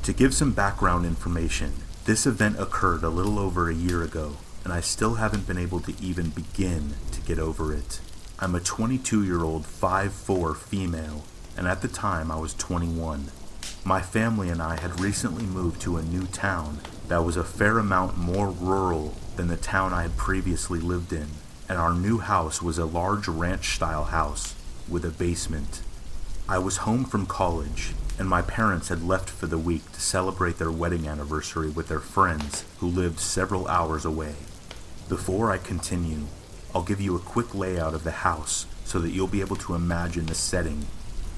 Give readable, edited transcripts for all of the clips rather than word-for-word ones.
To give some background information, this event occurred a little over a year ago, and I still haven't been able to even begin to get over it. I'm a 22-year-old 5'4" female, and at the time I was 21. My family and I had recently moved to a new town that was a fair amount more rural than the town I had previously lived in, and our new house was a large ranch-style house with a basement. I was home from college, and my parents had left for the week to celebrate their wedding anniversary with their friends who lived several hours away. Before I continue, I'll give you a quick layout of the house so that you'll be able to imagine the setting.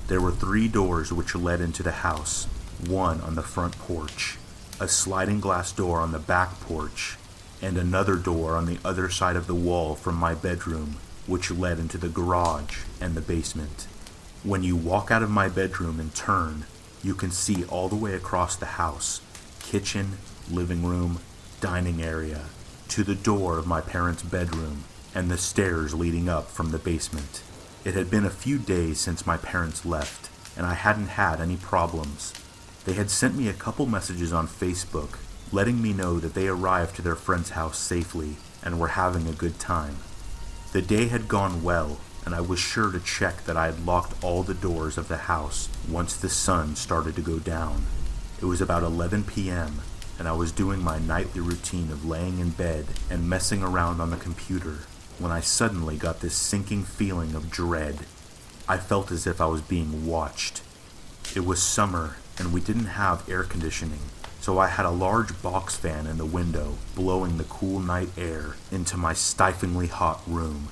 There were 3 doors which led into the house, one on the front porch, a sliding glass door on the back porch, and another door on the other side of the wall from my bedroom, which led into the garage and the basement. When you walk out of my bedroom and turn, you can see all the way across the house, kitchen, living room, dining area, to the door of my parents' bedroom, and the stairs leading up from the basement. It had been a few days since my parents left, and I hadn't had any problems. They had sent me a couple messages on Facebook, letting me know that they arrived to their friend's house safely and were having a good time. The day had gone well, and I was sure to check that I had locked all the doors of the house once the sun started to go down. It was about 11 p.m., and I was doing my nightly routine of laying in bed and messing around on the computer when I suddenly got this sinking feeling of dread. I felt as if I was being watched. It was summer, and we didn't have air conditioning, so I had a large box fan in the window blowing the cool night air into my stiflingly hot room.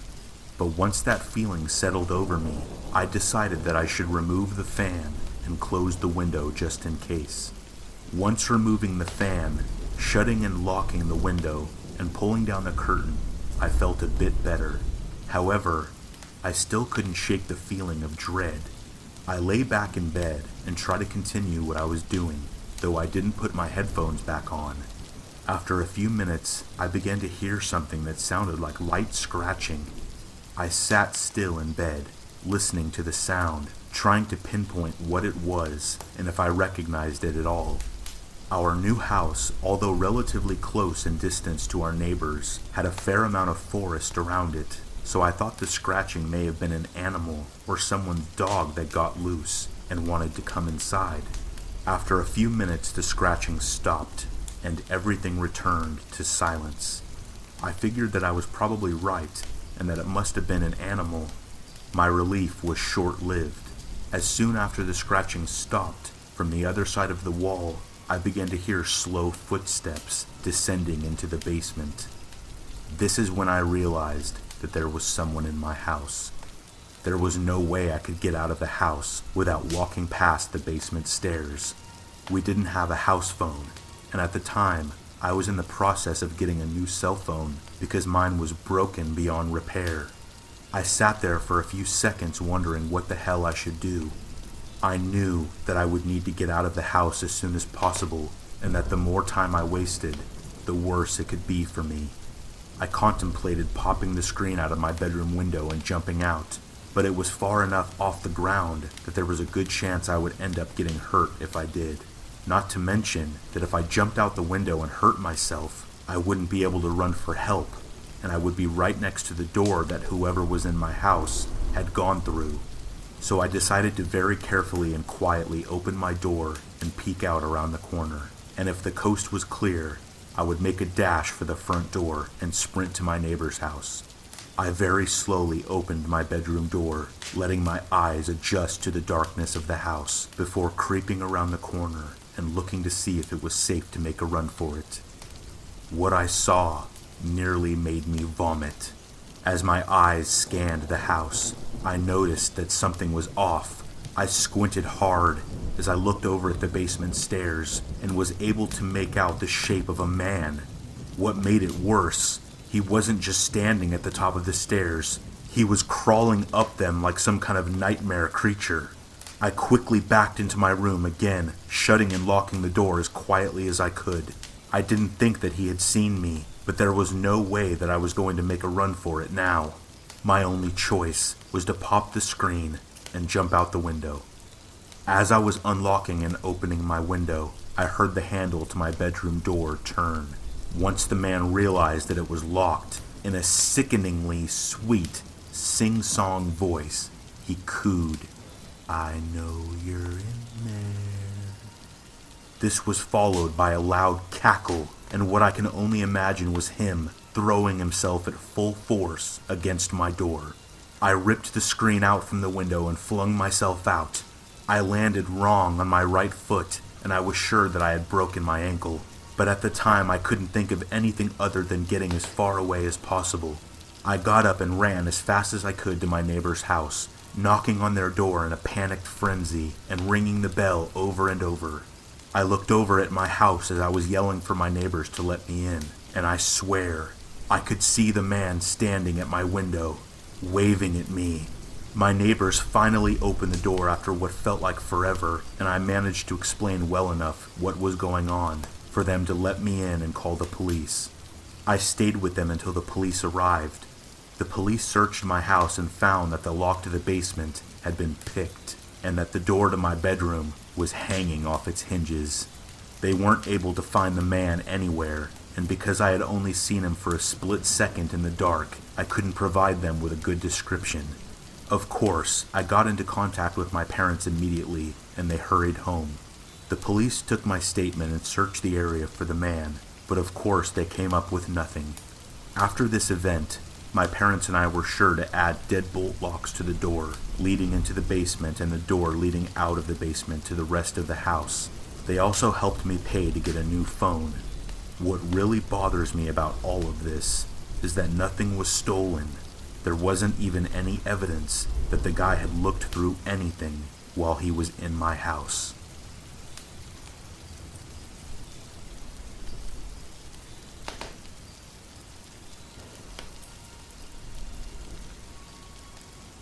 But once that feeling settled over me, I decided that I should remove the fan and close the window just in case. Once removing the fan, shutting and locking the window, and pulling down the curtain, I felt a bit better. However, I still couldn't shake the feeling of dread. I lay back in bed and tried to continue what I was doing, though I didn't put my headphones back on. After a few minutes, I began to hear something that sounded like light scratching. I sat still in bed, listening to the sound, trying to pinpoint what it was and if I recognized it at all. Our new house, although relatively close in distance to our neighbors, had a fair amount of forest around it, so I thought the scratching may have been an animal or someone's dog that got loose and wanted to come inside. After a few minutes, the scratching stopped, and everything returned to silence. I figured that I was probably right, and that it must have been an animal. My relief was short-lived. As soon after the scratching stopped, from the other side of the wall, I began to hear slow footsteps descending into the basement. This is when I realized that there was someone in my house. There was no way I could get out of the house without walking past the basement stairs. We didn't have a house phone, and at the time, I was in the process of getting a new cell phone because mine was broken beyond repair. I sat there for a few seconds wondering what the hell I should do. I knew that I would need to get out of the house as soon as possible, and that the more time I wasted, the worse it could be for me. I contemplated popping the screen out of my bedroom window and jumping out, but it was far enough off the ground that there was a good chance I would end up getting hurt if I did. Not to mention that if I jumped out the window and hurt myself, I wouldn't be able to run for help, and I would be right next to the door that whoever was in my house had gone through. So I decided to very carefully and quietly open my door and peek out around the corner, and if the coast was clear, I would make a dash for the front door and sprint to my neighbor's house. I very slowly opened my bedroom door, letting my eyes adjust to the darkness of the house before creeping around the corner and looking to see if it was safe to make a run for it. What I saw nearly made me vomit. As my eyes scanned the house, I noticed that something was off. I squinted hard as I looked over at the basement stairs and was able to make out the shape of a man. What made it worse, he wasn't just standing at the top of the stairs. He was crawling up them like some kind of nightmare creature. I quickly backed into my room again, shutting and locking the door as quietly as I could. I didn't think that he had seen me, but there was no way that I was going to make a run for it now. My only choice was to pop the screen and jump out the window. As I was unlocking and opening my window, I heard the handle to my bedroom door turn. Once the man realized that it was locked, in a sickeningly sweet, sing-song voice, he cooed, "I know you're in there." This was followed by a loud cackle, and what I can only imagine was him throwing himself at full force against my door. I ripped the screen out from the window and flung myself out. I landed wrong on my right foot, and I was sure that I had broken my ankle. But at the time I couldn't think of anything other than getting as far away as possible. I got up and ran as fast as I could to my neighbor's house, knocking on their door in a panicked frenzy and ringing the bell over and over. I looked over at my house as I was yelling for my neighbors to let me in, and I swear I could see the man standing at my window, waving at me. My neighbors finally opened the door after what felt like forever, and I managed to explain well enough what was going on for them to let me in and call the police. I stayed with them until the police arrived. The police searched my house and found that the lock to the basement had been picked, and that the door to my bedroom was hanging off its hinges. They weren't able to find the man anywhere, and because I had only seen him for a split second in the dark, I couldn't provide them with a good description. Of course, I got into contact with my parents immediately, and they hurried home. The police took my statement and searched the area for the man, but of course they came up with nothing. After this event, my parents and I were sure to add deadbolt locks to the door leading into the basement and the door leading out of the basement to the rest of the house. They also helped me pay to get a new phone. What really bothers me about all of this is that nothing was stolen. There wasn't even any evidence that the guy had looked through anything while he was in my house.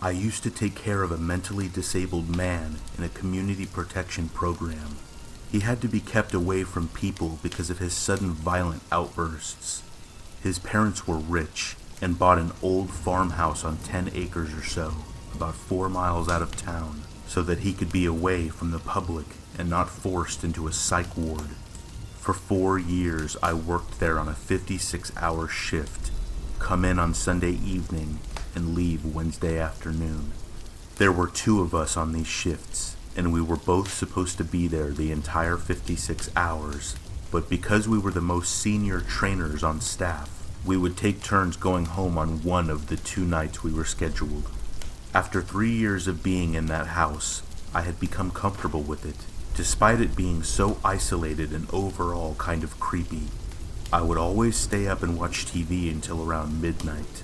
I used to take care of a mentally disabled man in a community protection program. He had to be kept away from people because of his sudden violent outbursts. His parents were rich and bought an old farmhouse on 10 acres or so, about 4 miles out of town, so that he could be away from the public and not forced into a psych ward. For 4 years, I worked there on a 56-hour shift, come in on Sunday evening and leave Wednesday afternoon. There were 2 of us on these shifts, and we were both supposed to be there the entire 56 hours, but because we were the most senior trainers on staff, we would take turns going home on one of the 2 nights we were scheduled. After 3 years of being in that house, I had become comfortable with it, despite it being so isolated and overall kind of creepy. I would always stay up and watch TV until around midnight.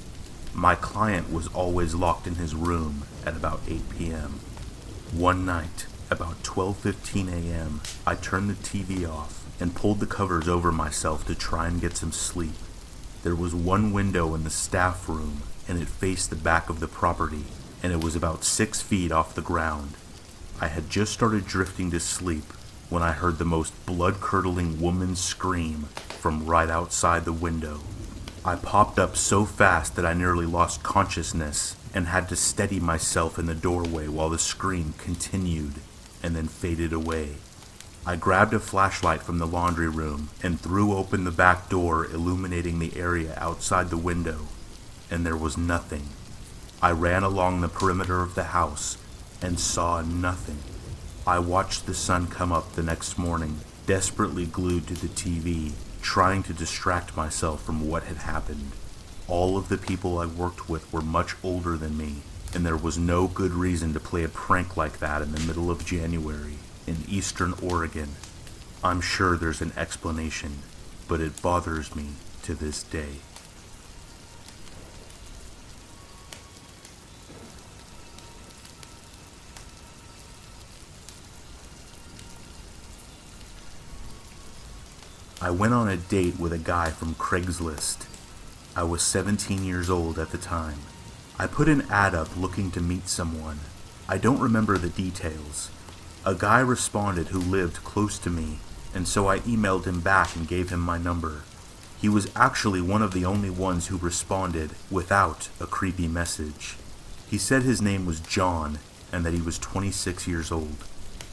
My client was always locked in his room at about 8 p.m. One night, about 12:15 a.m., I turned the TV off and pulled the covers over myself to try and get some sleep. There was one window in the staff room, and it faced the back of the property, and it was about 6 feet off the ground. I had just started drifting to sleep when I heard the most blood-curdling woman's scream from right outside the window. I popped up so fast that I nearly lost consciousness and had to steady myself in the doorway while the scream continued and then faded away. I grabbed a flashlight from the laundry room and threw open the back door, illuminating the area outside the window, and there was nothing. I ran along the perimeter of the house and saw nothing. I watched the sun come up the next morning, desperately glued to the TV, trying to distract myself from what had happened. All of the people I worked with were much older than me, and there was no good reason to play a prank like that in the middle of January in eastern Oregon. I'm sure there's an explanation, but it bothers me to this day. I went on a date with a guy from Craigslist. I was 17 years old at the time. I put an ad up looking to meet someone. I don't remember the details. A guy responded who lived close to me, and so I emailed him back and gave him my number. He was actually one of the only ones who responded without a creepy message. He said his name was John and that he was 26 years old.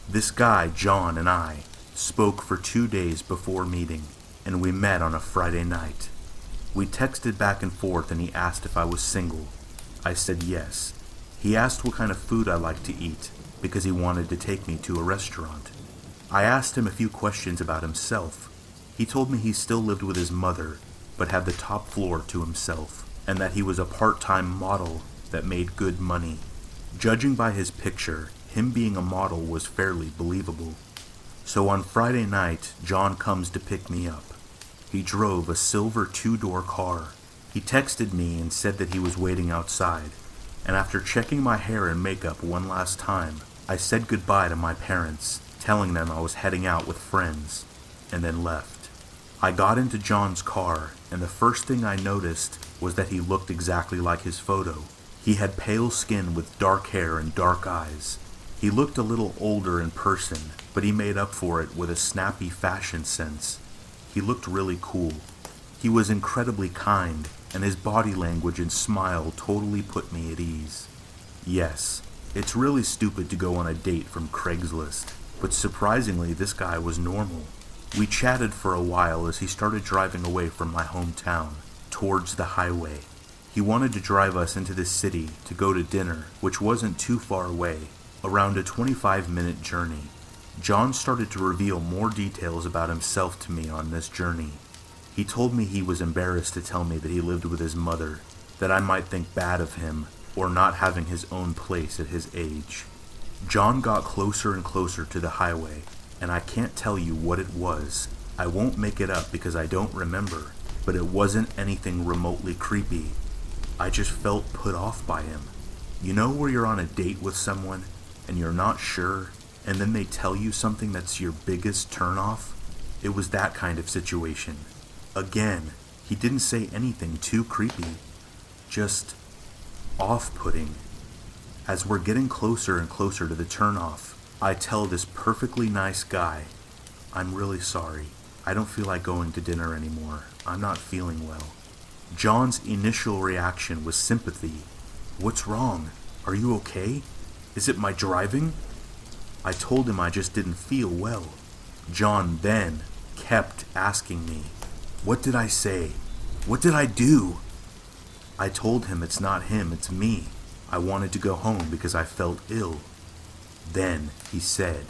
This guy, John, and I spoke for 2 days before meeting, and we met on a Friday night. We texted back and forth and he asked if I was single. I said yes. He asked what kind of food I liked to eat because he wanted to take me to a restaurant. I asked him a few questions about himself. He told me he still lived with his mother but had the top floor to himself, and that he was a part-time model that made good money. Judging by his picture, him being a model was fairly believable. So on Friday night, John comes to pick me up. He drove a silver 2-door car. He texted me and said that he was waiting outside, and after checking my hair and makeup one last time, I said goodbye to my parents, telling them I was heading out with friends, and then left. I got into John's car, and the first thing I noticed was that he looked exactly like his photo. He had pale skin with dark hair and dark eyes. He looked a little older in person, but he made up for it with a snappy fashion sense. He looked really cool. He was incredibly kind, and his body language and smile totally put me at ease. Yes, it's really stupid to go on a date from Craigslist, but surprisingly this guy was normal. We chatted for a while as he started driving away from my hometown, towards the highway. He wanted to drive us into the city to go to dinner, which wasn't too far away, around a 25-minute journey. John started to reveal more details about himself to me on this journey. He told me he was embarrassed to tell me that he lived with his mother, that I might think bad of him, or not having his own place at his age. John got closer and closer to the highway, and I can't tell you what it was. I won't make it up because I don't remember, but it wasn't anything remotely creepy. I just felt put off by him. You know where you're on a date with someone, and you're not sure, and then they tell you something that's your biggest turnoff? It was that kind of situation. Again, he didn't say anything too creepy, just off-putting. As we're getting closer and closer to the turnoff, I tell this perfectly nice guy, "I'm really sorry. I don't feel like going to dinner anymore. I'm not feeling well." John's initial reaction was sympathy. "What's wrong? Are you okay? Is it my driving?" I told him I just didn't feel well. John then kept asking me, "What did I say? What did I do?" I told him it's not him, it's me. I wanted to go home because I felt ill. Then he said,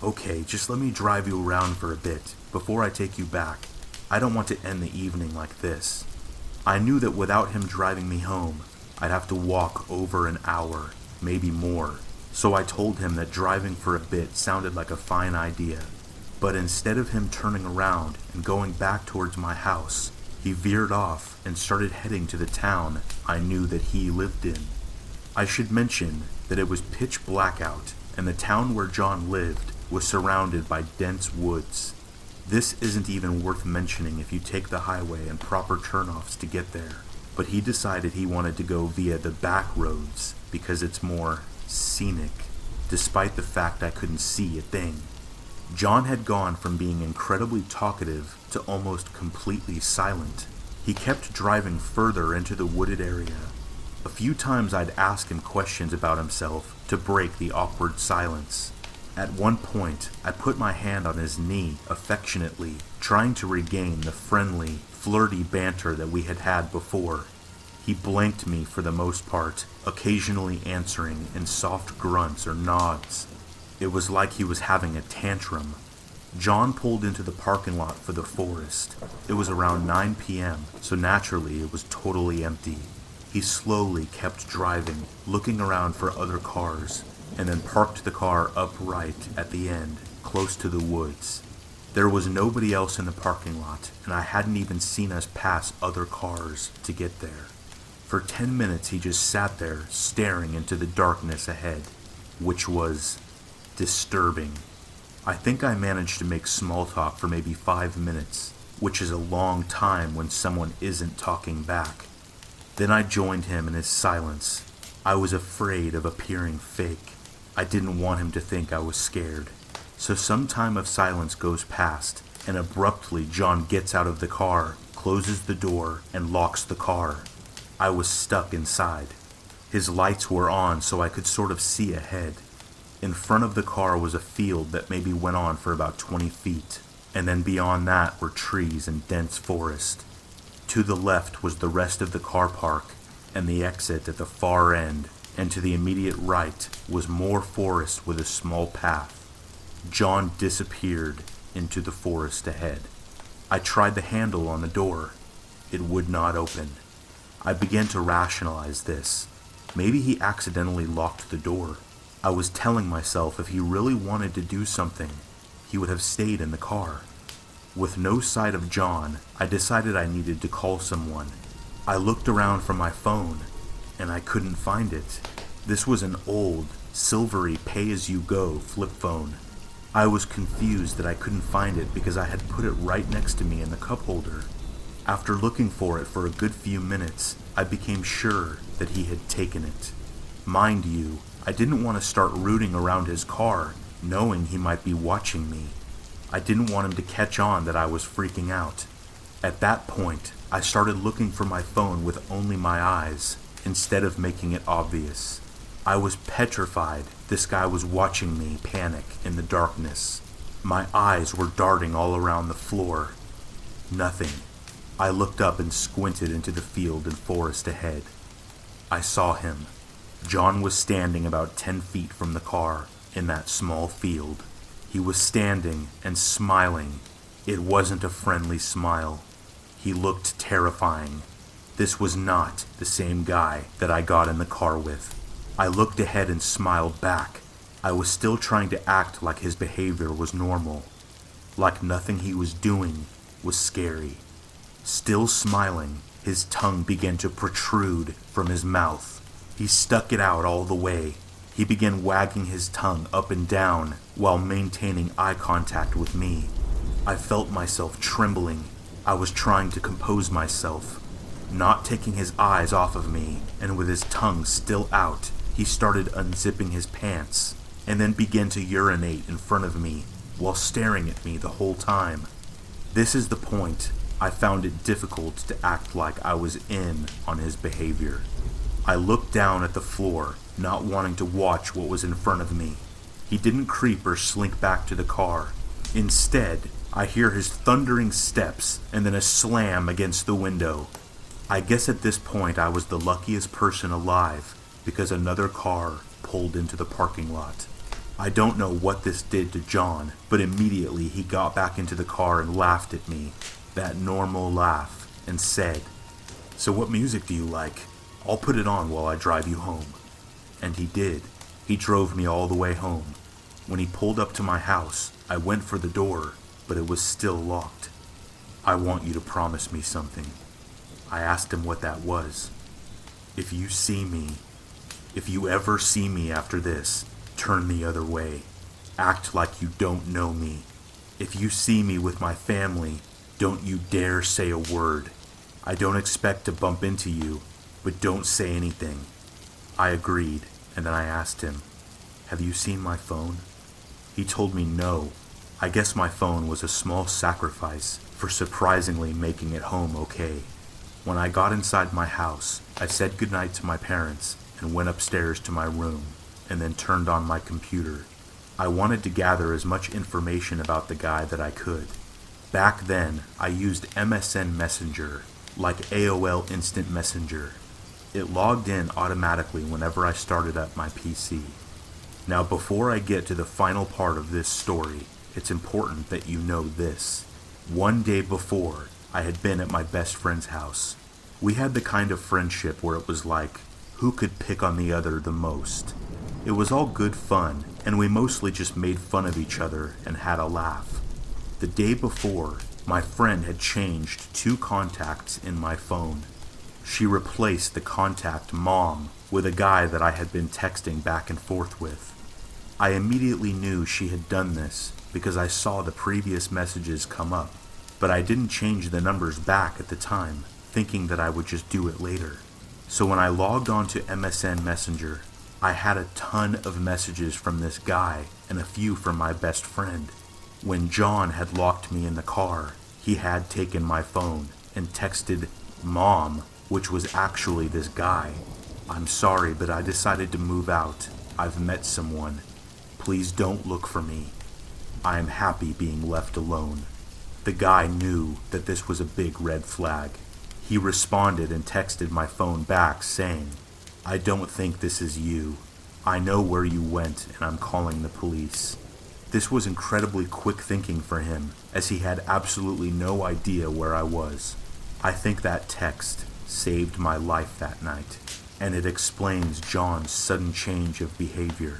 "Okay, just let me drive you around for a bit before I take you back. I don't want to end the evening like this." I knew that without him driving me home, I'd have to walk over an hour, maybe more. So I told him that driving for a bit sounded like a fine idea. But instead of him turning around and going back towards my house, he veered off and started heading to the town I knew that he lived in. I should mention that it was pitch black out, and the town where John lived was surrounded by dense woods. This isn't even worth mentioning if you take the highway and proper turnoffs to get there, but he decided he wanted to go via the back roads because it's more scenic, despite the fact I couldn't see a thing. John had gone from being incredibly talkative to almost completely silent. He kept driving further into the wooded area. A few times I'd ask him questions about himself to break the awkward silence. At one point, I put my hand on his knee affectionately, trying to regain the friendly, flirty banter that we had had before. He blanked me for the most part, occasionally answering in soft grunts or nods. It was like he was having a tantrum. John pulled into the parking lot for the forest. It was around 9 p.m., so naturally it was totally empty. He slowly kept driving, looking around for other cars, and then parked the car upright at the end, close to the woods. There was nobody else in the parking lot, and I hadn't even seen us pass other cars to get there. For 10 minutes he just sat there, staring into the darkness ahead, which was disturbing. I think I managed to make small talk for maybe 5 minutes, which is a long time when someone isn't talking back. Then I joined him in his silence. I was afraid of appearing fake. I didn't want him to think I was scared. So some time of silence goes past, and abruptly John gets out of the car, closes the door, and locks the car. I was stuck inside. His lights were on so I could sort of see ahead. In front of the car was a field that maybe went on for about 20 feet, and then beyond that were trees and dense forest. To the left was the rest of the car park and the exit at the far end, and to the immediate right was more forest with a small path. John disappeared into the forest ahead. I tried the handle on the door. It would not open. I began to rationalize this. Maybe he accidentally locked the door. I was telling myself if he really wanted to do something, he would have stayed in the car. With no sight of John, I decided I needed to call someone. I looked around for my phone, and I couldn't find it. This was an old, silvery pay-as-you-go flip phone. I was confused that I couldn't find it because I had put it right next to me in the cup holder. After looking for it for a good few minutes, I became sure that he had taken it. Mind you, I didn't want to start rooting around his car, knowing he might be watching me. I didn't want him to catch on that I was freaking out. At that point, I started looking for my phone with only my eyes, instead of making it obvious. I was petrified this guy was watching me panic in the darkness. My eyes were darting all around the floor. Nothing. I looked up and squinted into the field and forest ahead. I saw him. John was standing about 10 feet from the car in that small field. He was standing and smiling. It wasn't a friendly smile. He looked terrifying. This was not the same guy that I got in the car with. I looked ahead and smiled back. I was still trying to act like his behavior was normal, like nothing he was doing was scary. Still smiling, his tongue began to protrude from his mouth. He stuck it out all the way. He began wagging his tongue up and down while maintaining eye contact with me. I felt myself trembling. I was trying to compose myself, not taking his eyes off of me, and with his tongue still out, he started unzipping his pants and then began to urinate in front of me while staring at me the whole time. This is the point I found it difficult to act like I was in on his behavior. I looked down at the floor, not wanting to watch what was in front of me. He didn't creep or slink back to the car. Instead, I hear his thundering steps and then a slam against the window. I guess at this point I was the luckiest person alive because another car pulled into the parking lot. I don't know what this did to John, but immediately he got back into the car and laughed at me, that normal laugh, and said, "So what music do you like? I'll put it on while I drive you home." And he did. He drove me all the way home. When he pulled up to my house, I went for the door, but it was still locked. "I want you to promise me something." I asked him what that was. If you ever see me after this, turn the other way. Act like you don't know me. If you see me with my family, don't you dare say a word. I don't expect to bump into you, but don't say anything." I agreed, and then I asked him, "Have you seen my phone?" He told me no. I guess my phone was a small sacrifice for surprisingly making it home okay. When I got inside my house, I said goodnight to my parents and went upstairs to my room, and then turned on my computer. I wanted to gather as much information about the guy that I could. Back then, I used MSN Messenger, like AOL Instant Messenger. It logged in automatically whenever I started up my PC. Now, before I get to the final part of this story, it's important that you know this. One day before, I had been at my best friend's house. We had the kind of friendship where it was like, who could pick on the other the most? It was all good fun, and we mostly just made fun of each other and had a laugh. The day before, my friend had changed 2 contacts in my phone. She replaced the contact Mom with a guy that I had been texting back and forth with. I immediately knew she had done this because I saw the previous messages come up, but I didn't change the numbers back at the time, thinking that I would just do it later. So when I logged on to MSN Messenger, I had a ton of messages from this guy and a few from my best friend. When John had locked me in the car, he had taken my phone and texted Mom, which was actually this guy. "I'm sorry, but I decided to move out. I've met someone. Please don't look for me. I am happy being left alone. The guy knew that this was a big red flag. He responded and texted my phone back saying, I don't think this is you. I know where you went and I'm calling the police. This was incredibly quick thinking for him, as he had absolutely no idea where I was. I think that text saved my life that night, and it explains John's sudden change of behavior.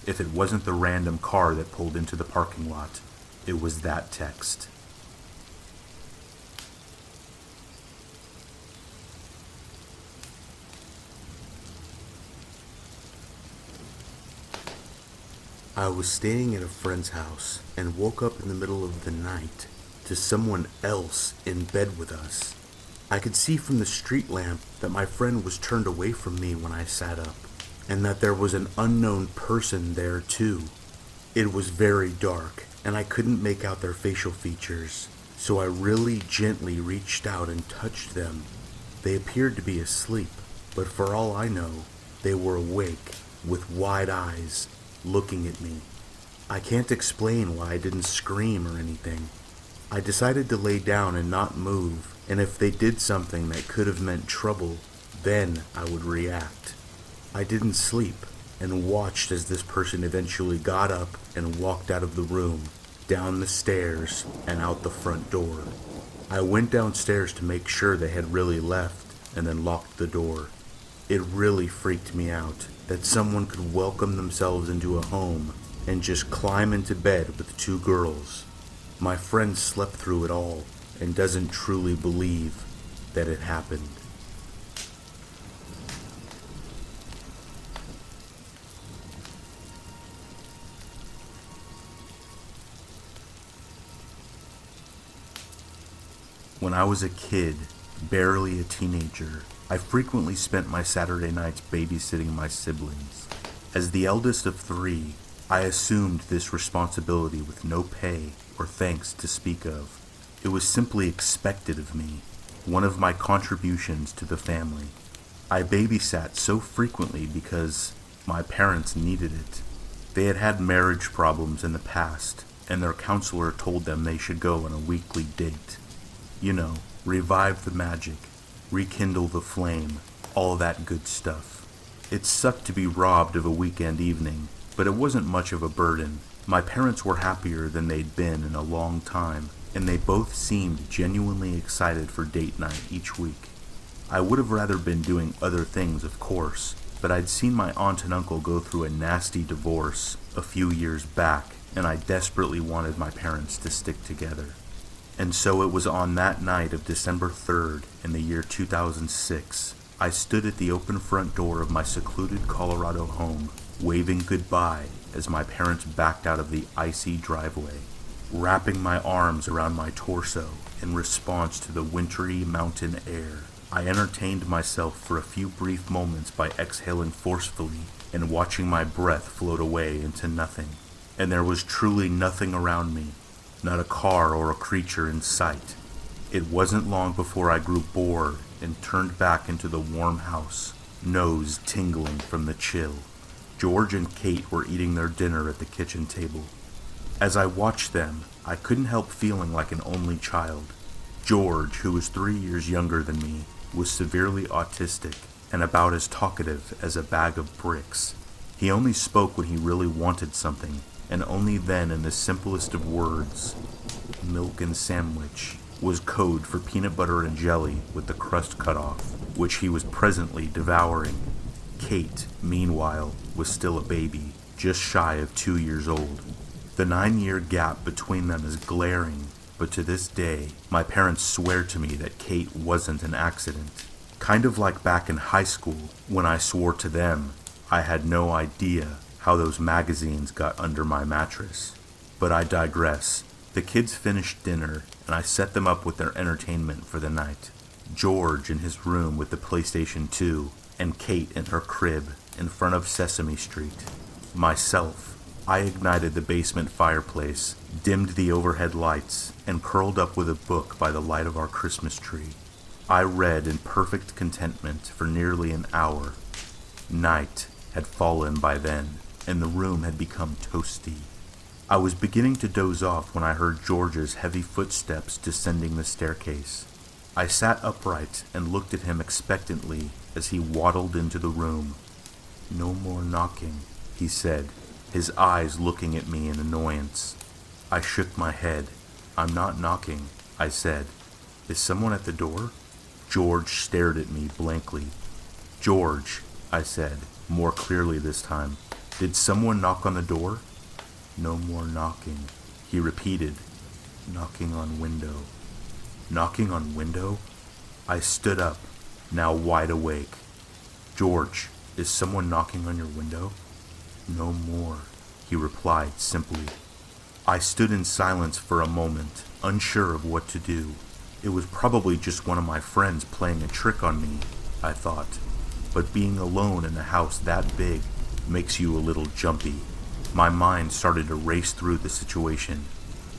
If it wasn't the random car that pulled into the parking lot, it was that text. I was staying at a friend's house and woke up in the middle of the night to someone else in bed with us. I could see from the street lamp that my friend was turned away from me when I sat up, and that there was an unknown person there too. It was very dark, and I couldn't make out their facial features, so I really gently reached out and touched them. They appeared to be asleep, but for all I know, they were awake, with wide eyes, looking at me. I can't explain why I didn't scream or anything. I decided to lay down and not move, and if they did something that could have meant trouble, then I would react. I didn't sleep, and watched as this person eventually got up and walked out of the room, down the stairs, and out the front door. I went downstairs to make sure they had really left, and then locked the door. It really freaked me out that someone could welcome themselves into a home and just climb into bed with two girls. My friend slept through it all and doesn't truly believe that it happened. When I was a kid, barely a teenager, I frequently spent my Saturday nights babysitting my siblings. As the eldest of three, I assumed this responsibility with no pay or thanks to speak of. It was simply expected of me, one of my contributions to the family. I babysat so frequently because my parents needed it. They had had marriage problems in the past, and their counselor told them they should go on a weekly date. You know, revive the magic, rekindle the flame, all that good stuff. It sucked to be robbed of a weekend evening, but it wasn't much of a burden. My parents were happier than they'd been in a long time, and they both seemed genuinely excited for date night each week. I would have rather been doing other things, of course, but I'd seen my aunt and uncle go through a nasty divorce a few years back, and I desperately wanted my parents to stick together. And so it was on that night of December 3rd in the year 2006, I stood at the open front door of my secluded Colorado home, waving goodbye as my parents backed out of the icy driveway, wrapping my arms around my torso in response to the wintry mountain air. I entertained myself for a few brief moments by exhaling forcefully and watching my breath float away into nothing. And there was truly nothing around me. Not a car or a creature in sight. It wasn't long before I grew bored and turned back into the warm house, nose tingling from the chill. George and Kate were eating their dinner at the kitchen table. As I watched them, I couldn't help feeling like an only child. George, who was 3 years younger than me, was severely autistic and about as talkative as a bag of bricks. He only spoke when he really wanted something, and only then in the simplest of words. Milk and sandwich was code for peanut butter and jelly with the crust cut off, which he was presently devouring. Kate, meanwhile, was still a baby, just shy of 2 years old. The 9-year gap between them is glaring, but to this day, my parents swear to me that Kate wasn't an accident. Kind of like back in high school, when I swore to them I had no idea how those magazines got under my mattress. But I digress. The kids finished dinner, and I set them up with their entertainment for the night. George in his room with the PlayStation 2, and Kate in her crib in front of Sesame Street. Myself, I ignited the basement fireplace, dimmed the overhead lights, and curled up with a book by the light of our Christmas tree. I read in perfect contentment for nearly an hour. Night had fallen by then. and the room had become toasty. I was beginning to doze off when I heard George's heavy footsteps descending the staircase. I sat upright and looked at him expectantly as he waddled into the room. "No more knocking," he said, his eyes looking at me in annoyance. I shook my head. "I'm not knocking," I said. "Is someone at the door?" George stared at me blankly. "George," I said, more clearly this time, "did someone knock on the door?" "No more knocking," he repeated. "Knocking on window." "Knocking on window?" I stood up, now wide awake. "George, is someone knocking on your window?" "No more," he replied simply. I stood in silence for a moment, unsure of what to do. It was probably just one of my friends playing a trick on me, I thought. But being alone in a house that big makes you a little jumpy. My mind started to race through the situation.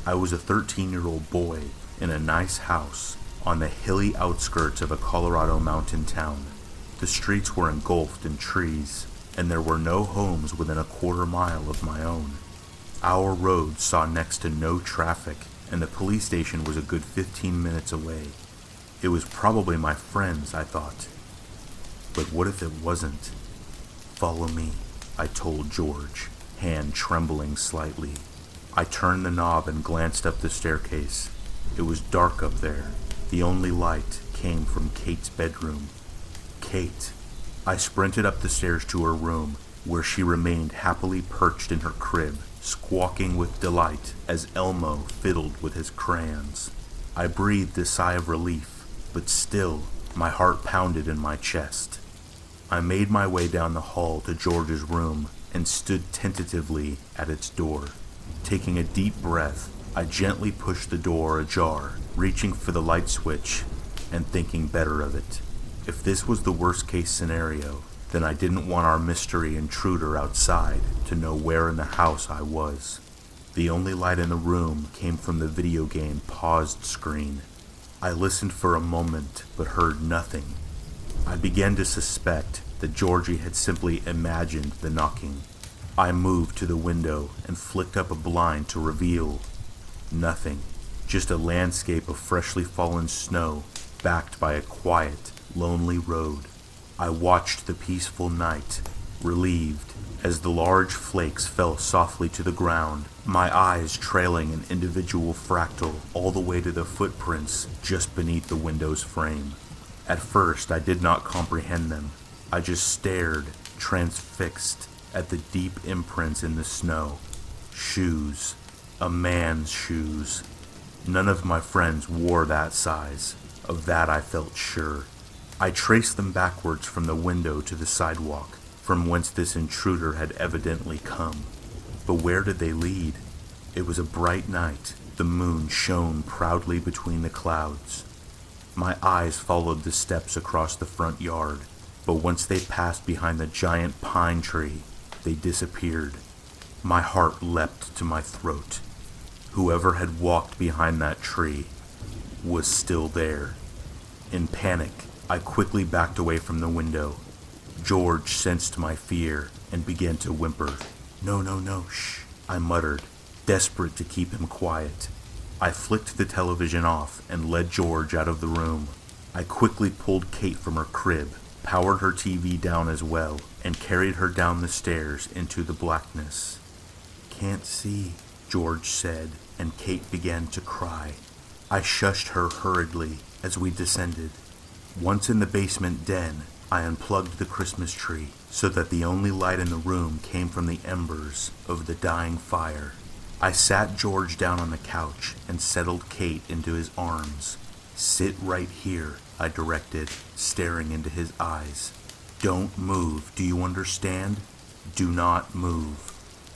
I was a 13-year-old boy in a nice house on the hilly outskirts of a Colorado mountain town. The streets were engulfed in trees, and there were no homes within a quarter-mile of my own. Our road saw next to no traffic, and the police station was a good 15 minutes away. It was probably my friends, I thought. But what if it wasn't? "Follow me," I told George, hand trembling slightly. I turned the knob and glanced up the staircase. It was dark up there. The only light came from Kate's bedroom. Kate. I sprinted up the stairs to her room, where she remained happily perched in her crib, squawking with delight as Elmo fiddled with his crayons. I breathed a sigh of relief, but still, my heart pounded in my chest. I made my way down the hall to George's room and stood tentatively at its door. Taking a deep breath, I gently pushed the door ajar, reaching for the light switch and thinking better of it. If this was the worst-case scenario, then I didn't want our mystery intruder outside to know where in the house I was. The only light in the room came from the video game paused screen. I listened for a moment, but heard nothing. I began to suspect that Georgie had simply imagined the knocking. I moved to the window and flicked up a blind to reveal nothing, just a landscape of freshly fallen snow backed by a quiet, lonely road. I watched the peaceful night, relieved, as the large flakes fell softly to the ground, my eyes trailing an individual fractal all the way to the footprints just beneath the window's frame. At first, I did not comprehend them. I just stared, transfixed, at the deep imprints in the snow. Shoes. A man's shoes. None of my friends wore that size. Of that I felt sure. I traced them backwards from the window to the sidewalk, from whence this intruder had evidently come. But where did they lead? It was a bright night. The moon shone proudly between the clouds. My eyes followed the steps across the front yard, but once they passed behind the giant pine tree, they disappeared. My heart leapt to my throat. Whoever had walked behind that tree was still there. In panic, I quickly backed away from the window. George sensed my fear and began to whimper. "No, no, no, shh," I muttered, desperate to keep him quiet. I flicked the television off and led George out of the room. I quickly pulled Kate from her crib, powered her TV down as well, and carried her down the stairs into the blackness. "Can't see," George said, and Kate began to cry. I shushed her hurriedly as we descended. Once in the basement den, I unplugged the Christmas tree so that the only light in the room came from the embers of the dying fire. I sat George down on the couch and settled Kate into his arms. "Sit right here," I directed, staring into his eyes. "Don't move, do you understand? Do not move."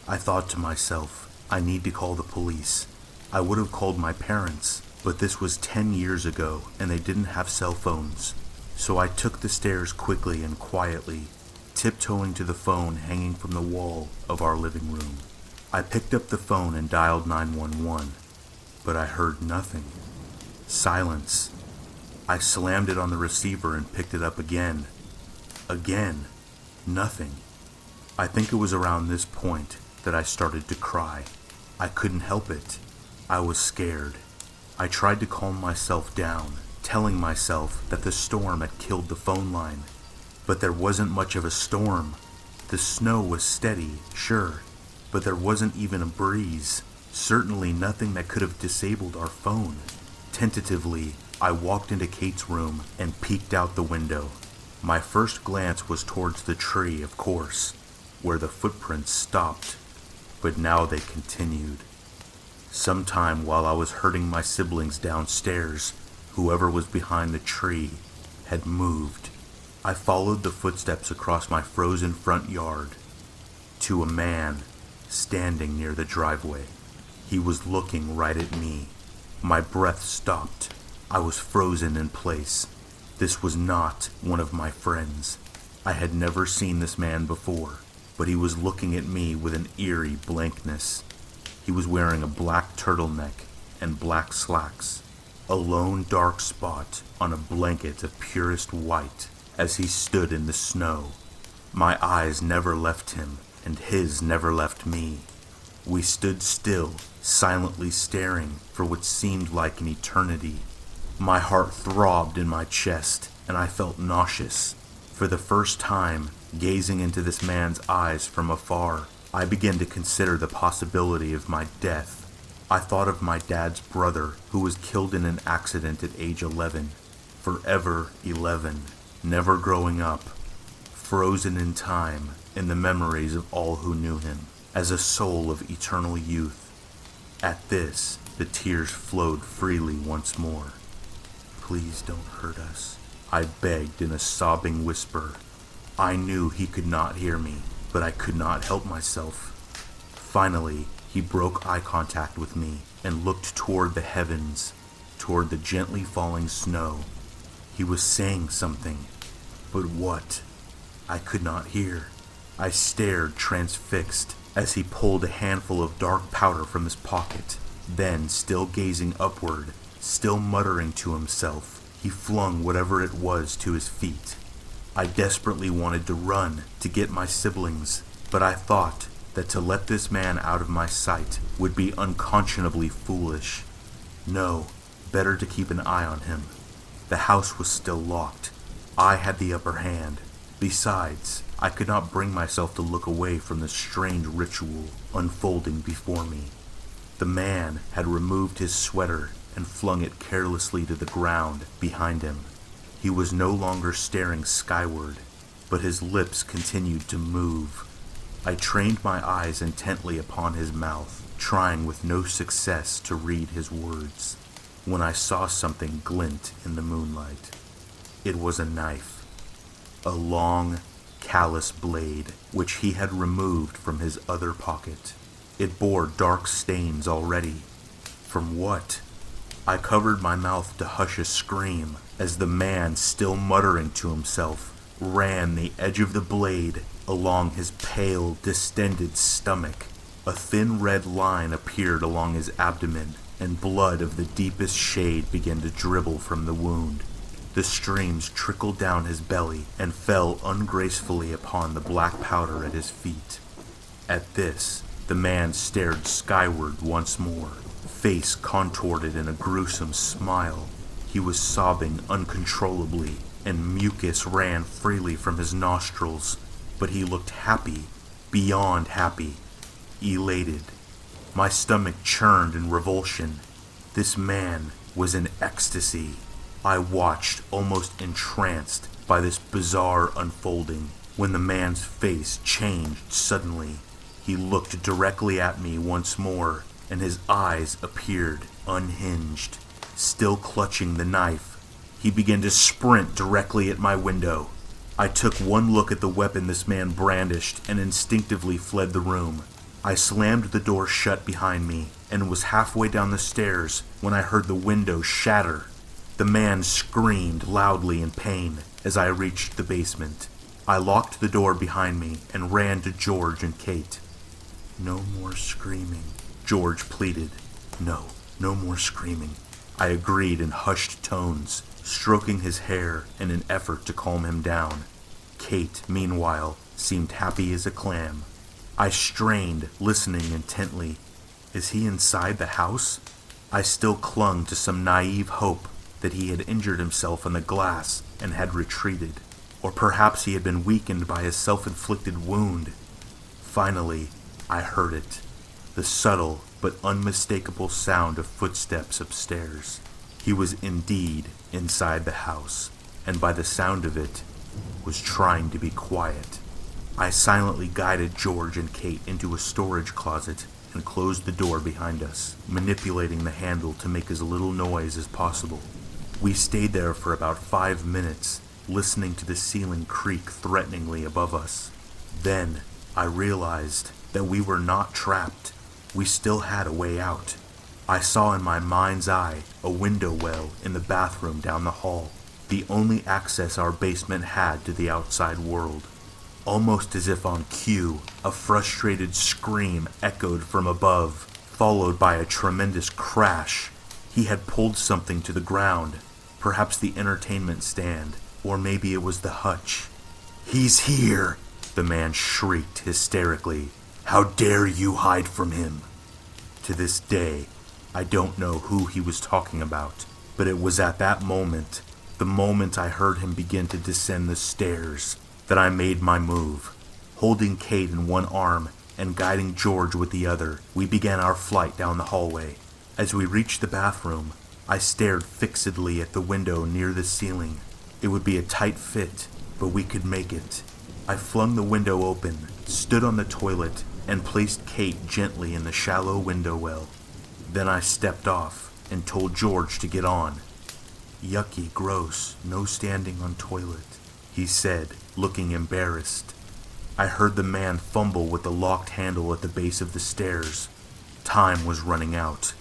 I thought to myself, I need to call the police. I would have called my parents, but this was 10 years ago and they didn't have cell phones. So I took the stairs quickly and quietly, tiptoeing to the phone hanging from the wall of our living room. I picked up the phone and dialed 911, but I heard nothing. Silence. I slammed it on the receiver and picked it up again. Again. Nothing. I think it was around this point that I started to cry. I couldn't help it. I was scared. I tried to calm myself down, telling myself that the storm had killed the phone line. But there wasn't much of a storm. The snow was steady, sure, but there wasn't even a breeze. Certainly nothing that could have disabled our phone. Tentatively, I walked into Kate's room and peeked out the window. My first glance was towards the tree, of course, where the footprints stopped, but now they continued. Sometime while I was herding my siblings downstairs, whoever was behind the tree had moved. I followed the footsteps across my frozen front yard to a man standing near the driveway. He was looking right at me. My breath stopped. I was frozen in place. This was not one of my friends. I had never seen this man before, but he was looking at me with an eerie blankness. He was wearing a black turtleneck and black slacks, a lone dark spot on a blanket of purest white as he stood in the snow. My eyes never left him, and his never left me. We stood still, silently staring for what seemed like an eternity. My heart throbbed in my chest, and I felt nauseous. For the first time, gazing into this man's eyes from afar, I began to consider the possibility of my death. I thought of my dad's brother, who was killed in an accident at age 11. Forever 11, never growing up, frozen in time in the memories of all who knew him, as a soul of eternal youth. At this, the tears flowed freely once more. "Please don't hurt us," I begged in a sobbing whisper. I knew he could not hear me, but I could not help myself. Finally, he broke eye contact with me and looked toward the heavens, toward the gently falling snow. He was saying something, but what? I could not hear. I stared transfixed as he pulled a handful of dark powder from his pocket. Then, still gazing upward, still muttering to himself, he flung whatever it was to his feet. I desperately wanted to run to get my siblings, but I thought that to let this man out of my sight would be unconscionably foolish. No, better to keep an eye on him. The house was still locked. I had the upper hand. Besides, I could not bring myself to look away from the strange ritual unfolding before me. The man had removed his sweater and flung it carelessly to the ground behind him. He was no longer staring skyward, but his lips continued to move. I trained my eyes intently upon his mouth, trying with no success to read his words, when I saw something glint in the moonlight. It was a knife, a long, callous blade, which he had removed from his other pocket. It bore dark stains already. From what? I covered my mouth to hush a scream as the man, still muttering to himself, ran the edge of the blade along his pale, distended stomach. A thin red line appeared along his abdomen, and blood of the deepest shade began to dribble from the wound. The streams trickled down his belly and fell ungracefully upon the black powder at his feet. At this, the man stared skyward once more, face contorted in a gruesome smile. He was sobbing uncontrollably, and mucus ran freely from his nostrils, but he looked happy, beyond happy, elated. My stomach churned in revulsion. This man was in ecstasy. I watched, almost entranced by this bizarre unfolding, when the man's face changed suddenly. He looked directly at me once more, and his eyes appeared unhinged. Still clutching the knife, he began to sprint directly at my window. I took one look at the weapon this man brandished and instinctively fled the room. I slammed the door shut behind me and was halfway down the stairs when I heard the window shatter. The man screamed loudly in pain as I reached the basement. I locked the door behind me and ran to George and Kate. "No more screaming," George pleaded. No more screaming," I agreed in hushed tones, stroking his hair in an effort to calm him down. Kate, meanwhile, seemed happy as a clam. I strained, listening intently. Is he inside the house? I still clung to some naive hope that he had injured himself on the glass and had retreated. Or perhaps he had been weakened by his self-inflicted wound. Finally, I heard it. The subtle but unmistakable sound of footsteps upstairs. He was indeed inside the house, and by the sound of it, was trying to be quiet. I silently guided George and Kate into a storage closet and closed the door behind us, manipulating the handle to make as little noise as possible. We stayed there for about 5 minutes, listening to the ceiling creak threateningly above us. Then, I realized that we were not trapped. We still had a way out. I saw in my mind's eye a window well in the bathroom down the hall, the only access our basement had to the outside world. Almost as if on cue, a frustrated scream echoed from above, followed by a tremendous crash. He had pulled something to the ground, perhaps the entertainment stand, or maybe it was the hutch. "He's here!" the man shrieked hysterically. "How dare you hide from him?" To this day, I don't know who he was talking about, but it was at that moment, the moment I heard him begin to descend the stairs, that I made my move. Holding Kate in one arm and guiding George with the other, we began our flight down the hallway. As we reached the bathroom, I stared fixedly at the window near the ceiling. It would be a tight fit, but we could make it. I flung the window open, stood on the toilet, and placed Kate gently in the shallow window well. Then I stepped off and told George to get on. "Yucky, gross, no standing on toilet," he said, looking embarrassed. I heard the man fumble with the locked handle at the base of the stairs. Time was running out.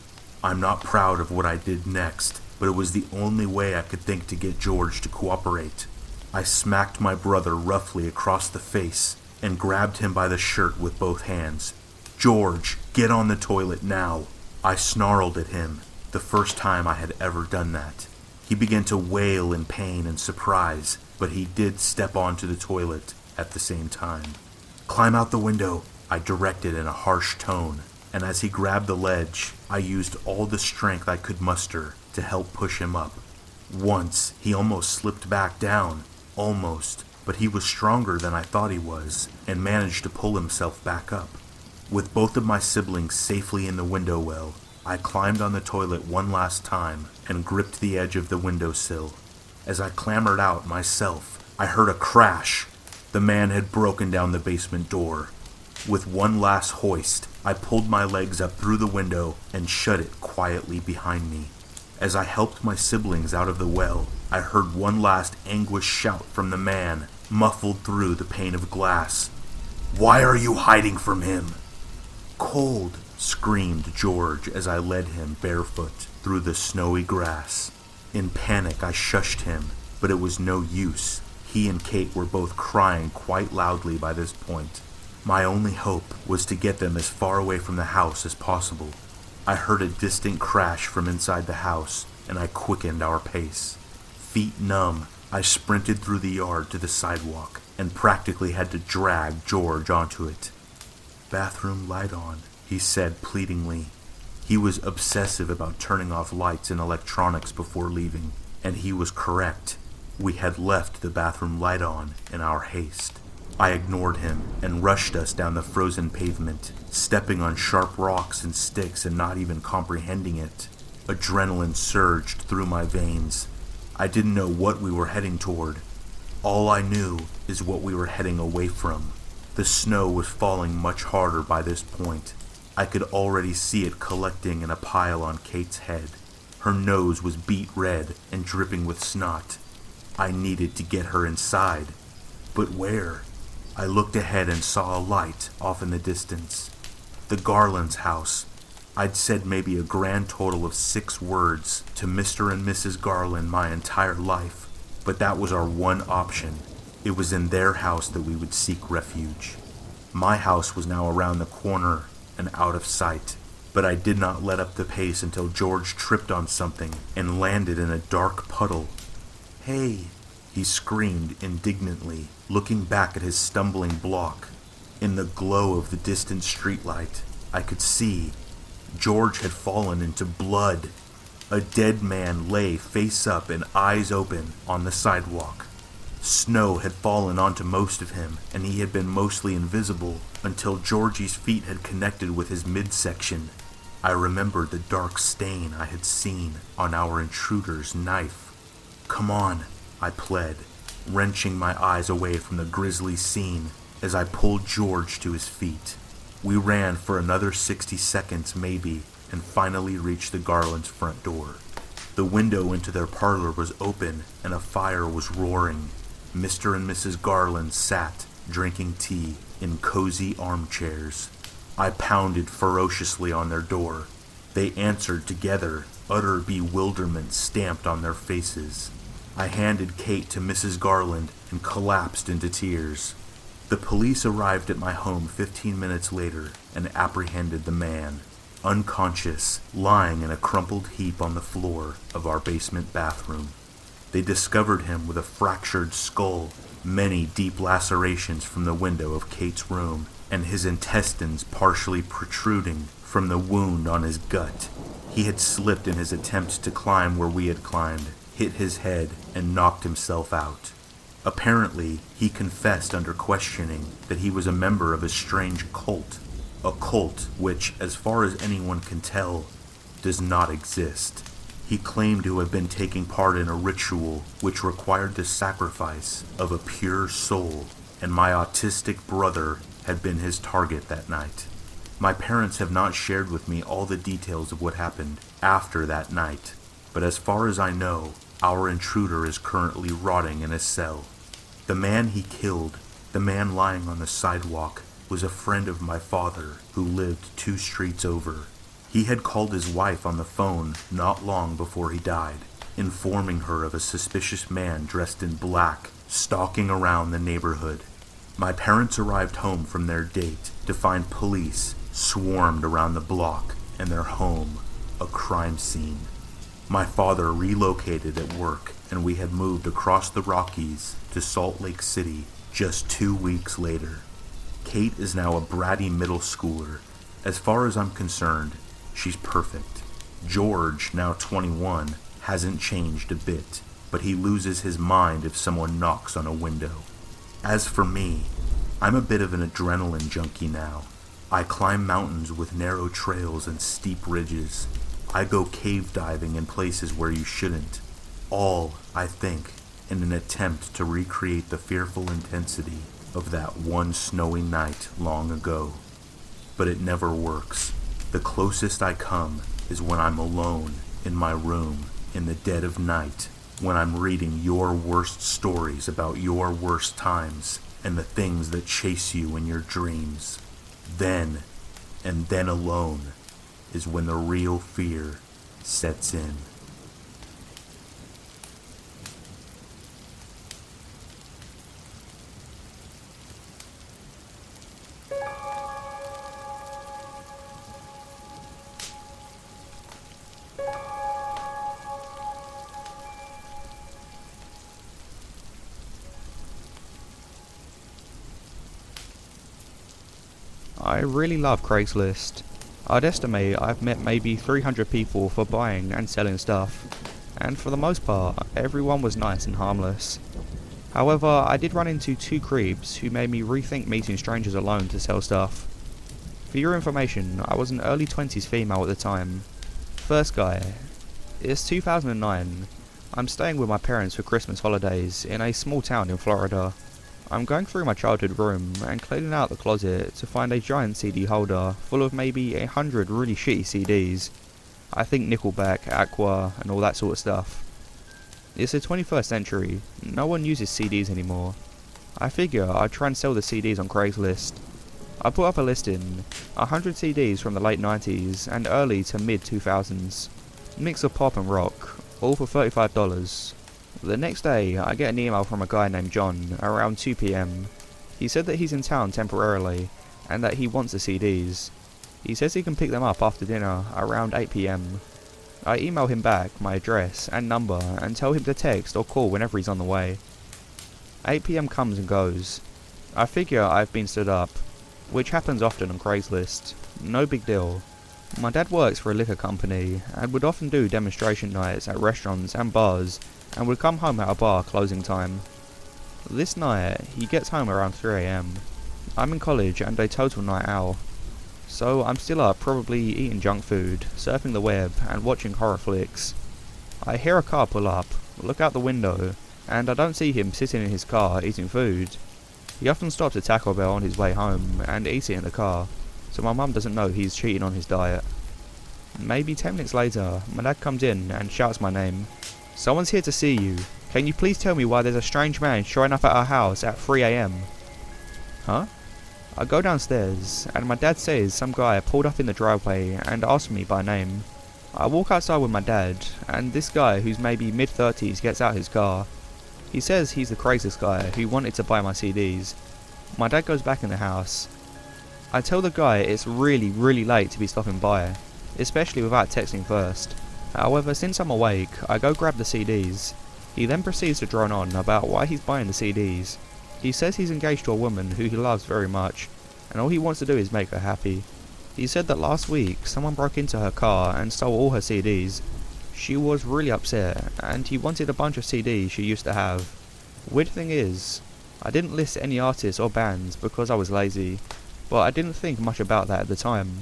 I'm not proud of what I did next, but it was the only way I could think to get George to cooperate. I smacked my brother roughly across the face and grabbed him by the shirt with both hands. "George, get on the toilet now." I snarled at him, the first time I had ever done that. He began to wail in pain and surprise, but he did step onto the toilet at the same time. "Climb out the window," I directed in a harsh tone, and as he grabbed the ledge, I used all the strength I could muster to help push him up. Once, he almost slipped back down, almost, but he was stronger than I thought he was, and managed to pull himself back up. With both of my siblings safely in the window well, I climbed on the toilet one last time and gripped the edge of the windowsill. As I clambered out myself, I heard a crash. The man had broken down the basement door. With one last hoist, I pulled my legs up through the window and shut it quietly behind me. As I helped my siblings out of the well, I heard one last anguished shout from the man, muffled through the pane of glass. "Why are you hiding from him?" "Cold," screamed George as I led him barefoot through the snowy grass. In panic, I shushed him, but it was no use. He and Kate were both crying quite loudly by this point. My only hope was to get them as far away from the house as possible. I heard a distant crash from inside the house, and I quickened our pace. Feet numb, I sprinted through the yard to the sidewalk, and practically had to drag George onto it. "Bathroom light on," he said pleadingly. He was obsessive about turning off lights and electronics before leaving, and he was correct. We had left the bathroom light on in our haste. I ignored him and rushed us down the frozen pavement, stepping on sharp rocks and sticks and not even comprehending it. Adrenaline surged through my veins. I didn't know what we were heading toward. All I knew is what we were heading away from. The snow was falling much harder by this point. I could already see it collecting in a pile on Kate's head. Her nose was beet red and dripping with snot. I needed to get her inside. But where? I looked ahead and saw a light off in the distance. The Garland's house. I'd said maybe a grand total of 6 words to Mr. and Mrs. Garland my entire life, but that was our one option. It was in their house that we would seek refuge. My house was now around the corner and out of sight, but I did not let up the pace until George tripped on something and landed in a dark puddle. "Hey," he screamed indignantly, looking back at his stumbling block. In the glow of the distant streetlight, I could see George had fallen into blood. A dead man lay face up and eyes open on the sidewalk. Snow had fallen onto most of him, and he had been mostly invisible until Georgie's feet had connected with his midsection. I remembered the dark stain I had seen on our intruder's knife. "Come on," I pled, wrenching my eyes away from the grisly scene as I pulled George to his feet. We ran for another 60 seconds maybe, and finally reached the Garlands' front door. The window into their parlor was open, and a fire was roaring. Mr. and Mrs. Garland sat, drinking tea, in cozy armchairs. I pounded ferociously on their door. They answered together, utter bewilderment stamped on their faces. I handed Kate to Mrs. Garland and collapsed into tears. The police arrived at my home 15 minutes later and apprehended the man, unconscious, lying in a crumpled heap on the floor of our basement bathroom. They discovered him with a fractured skull, many deep lacerations from the window of Kate's room, and his intestines partially protruding from the wound on his gut. He had slipped in his attempts to climb where we had climbed, hit his head, and knocked himself out. Apparently, he confessed under questioning that he was a member of a strange cult, a cult which, as far as anyone can tell, does not exist. He claimed to have been taking part in a ritual which required the sacrifice of a pure soul, and my autistic brother had been his target that night. My parents have not shared with me all the details of what happened after that night, but as far as I know, our intruder is currently rotting in a cell. The man he killed, the man lying on the sidewalk, was a friend of my father who lived 2 streets over. He had called his wife on the phone not long before he died, informing her of a suspicious man dressed in black stalking around the neighborhood. My parents arrived home from their date to find police swarmed around the block and their home a crime scene. My father relocated at work, and we had moved across the Rockies to Salt Lake City just 2 weeks later. Kate is now a bratty middle schooler. As far as I'm concerned, she's perfect. George, now 21, hasn't changed a bit, but he loses his mind if someone knocks on a window. As for me, I'm a bit of an adrenaline junkie now. I climb mountains with narrow trails and steep ridges. I go cave diving in places where you shouldn't. All, I think, in an attempt to recreate the fearful intensity of that one snowy night long ago. But it never works. The closest I come is when I'm alone in my room in the dead of night, when I'm reading your worst stories about your worst times and the things that chase you in your dreams. Then, and then alone, is when the real fear sets in. I really love Craigslist. I'd estimate I've met maybe 300 people for buying and selling stuff, and for the most part, everyone was nice and harmless. However, I did run into 2 creeps who made me rethink meeting strangers alone to sell stuff. For your information, I was an early 20s female at the time. First guy. It's 2009. I'm staying with my parents for Christmas holidays in a small town in Florida. I'm going through my childhood room and cleaning out the closet to find a giant CD holder full of maybe 100 really shitty CDs. I think Nickelback, Aqua, and all that sort of stuff. It's the 21st century, no one uses CDs anymore. I figure I'd try and sell the CDs on Craigslist. I put up a listing, 100 CDs from the late 90s and early to mid 2000s. Mix of pop and rock, all for $35. The next day, I get an email from a guy named John, around 2 PM. He said that he's in town temporarily, and that he wants the CDs. He says he can pick them up after dinner, around 8 PM. I email him back my address and number, and tell him to text or call whenever he's on the way. 8 PM comes and goes. I figure I've been stood up, which happens often on Craigslist. No big deal. My dad works for a liquor company and would often do demonstration nights at restaurants and bars and would come home at a bar closing time. This night, he gets home around 3 AM. I'm in college and a total night owl. So I'm still up, probably eating junk food, surfing the web and watching horror flicks. I hear a car pull up, look out the window, and I don't see him sitting in his car eating food. He often stops at Taco Bell on his way home and eats it in the car, so my mum doesn't know he's cheating on his diet. Maybe 10 minutes later, my dad comes in and shouts my name. "Someone's here to see you. Can you please tell me why there's a strange man showing up at our house at 3 AM? Huh? I go downstairs, and my dad says some guy pulled up in the driveway and asked me by name. I walk outside with my dad, and this guy, who's maybe mid-30s, gets out his car. He says he's the craziest guy who wanted to buy my CDs. My dad goes back in the house. I tell the guy it's really late to be stopping by, especially without texting first. However, since I'm awake, I go grab the CDs. He then proceeds to drone on about why he's buying the CDs. He says he's engaged to a woman who he loves very much, and all he wants to do is make her happy. He said that last week, someone broke into her car and stole all her CDs. She was really upset, and he wanted a bunch of CDs she used to have. Weird thing is, I didn't list any artists or bands because I was lazy, but I didn't think much about that at the time.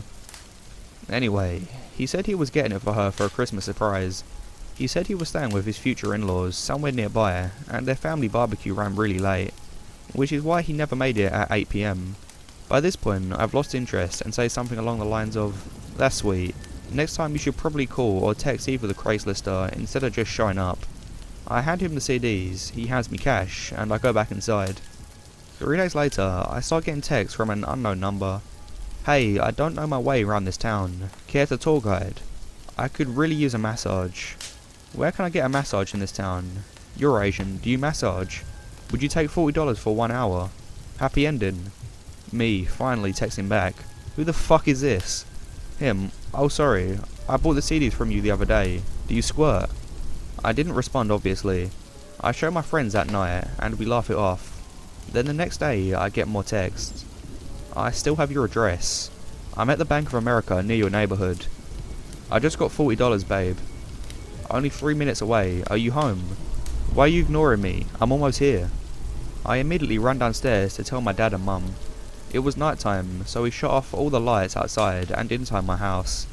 Anyway, he said he was getting it for her for a Christmas surprise. He said he was staying with his future in-laws somewhere nearby, and their family barbecue ran really late, which is why he never made it at 8 PM. By this point, I've lost interest and say something along the lines of, "That's sweet. Next time you should probably call or text either the Craigslist instead of just showing up." I hand him the CDs, he hands me cash, and I go back inside. 3 days later, I start getting texts from an unknown number. "Hey, I don't know my way around this town. Care to tour guide? I could really use a massage. Where can I get a massage in this town? You're Asian, do you massage? Would you take $40 for 1 hour? Happy ending." Me, finally texting back. "Who the fuck is this?" Him, "Oh sorry, I bought the CDs from you the other day. Do you squirt?" I didn't respond obviously. I show my friends that night, and we laugh it off. Then the next day, I get more texts. "I still have your address. I'm at the Bank of America near your neighborhood. I just got $40, babe. Only 3 minutes away. Are you home? Why are you ignoring me? I'm almost here." I immediately run downstairs to tell my dad and mum. It was night time, so we shut off all the lights outside and inside my house.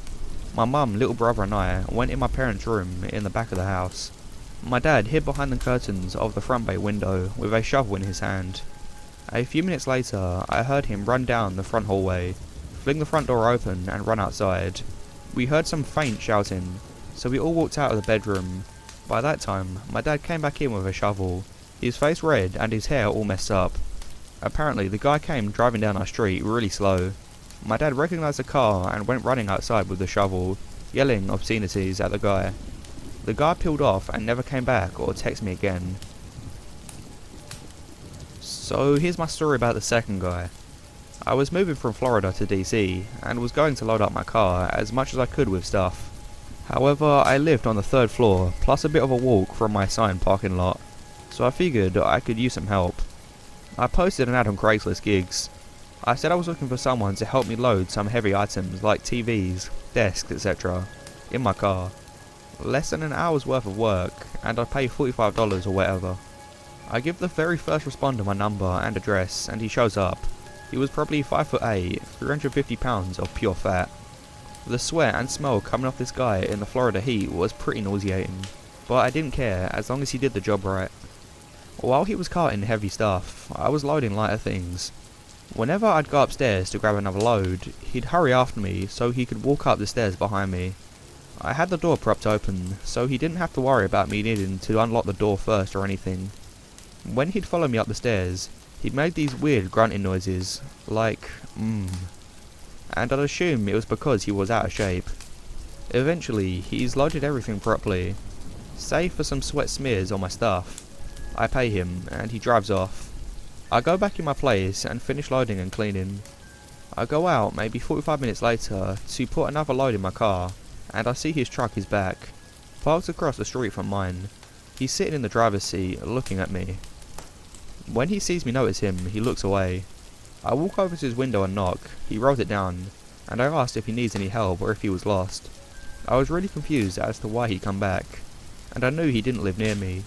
My mum, little brother and I went in my parents' room in the back of the house. My dad hid behind the curtains of the front bay window with a shovel in his hand. A few minutes later, I heard him run down the front hallway, fling the front door open and run outside. We heard some faint shouting, so we all walked out of the bedroom. By that time, my dad came back in with a shovel, his face red and his hair all messed up. Apparently, the guy came driving down our street really slow. My dad recognised the car and went running outside with the shovel, yelling obscenities at the guy. The guy peeled off and never came back or texted me again. So here's my story about the second guy. I was moving from Florida to DC and was going to load up my car as much as I could with stuff. However, I lived on the 3rd floor, plus a bit of a walk from my assigned parking lot, so I figured I could use some help. I posted an ad on Craigslist gigs. I said I was looking for someone to help me load some heavy items like TVs, desks, etc. in my car. Less than an hour's worth of work, and I'd pay $45 or whatever. I give the very first responder my number and address, and he shows up. He was probably 5'8", 350 pounds of pure fat. The sweat and smell coming off this guy in the Florida heat was pretty nauseating, but I didn't care as long as he did the job right. While he was carting heavy stuff, I was loading lighter things. Whenever I'd go upstairs to grab another load, he'd hurry after me so he could walk up the stairs behind me. I had the door propped open, so he didn't have to worry about me needing to unlock the door first or anything. When he'd follow me up the stairs, he'd make these weird grunting noises, like, and I'd assume it was because he was out of shape. Eventually, he's loaded everything properly, save for some sweat smears on my stuff. I pay him, and he drives off. I go back in my place and finish loading and cleaning. I go out maybe 45 minutes later to put another load in my car, and I see his truck is back, parked across the street from mine. He's sitting in the driver's seat, looking at me. When he sees me notice him, he looks away. I walk over to his window and knock. He rolls it down, and I asked if he needs any help or if he was lost. I was really confused as to why he'd come back, and I knew he didn't live near me.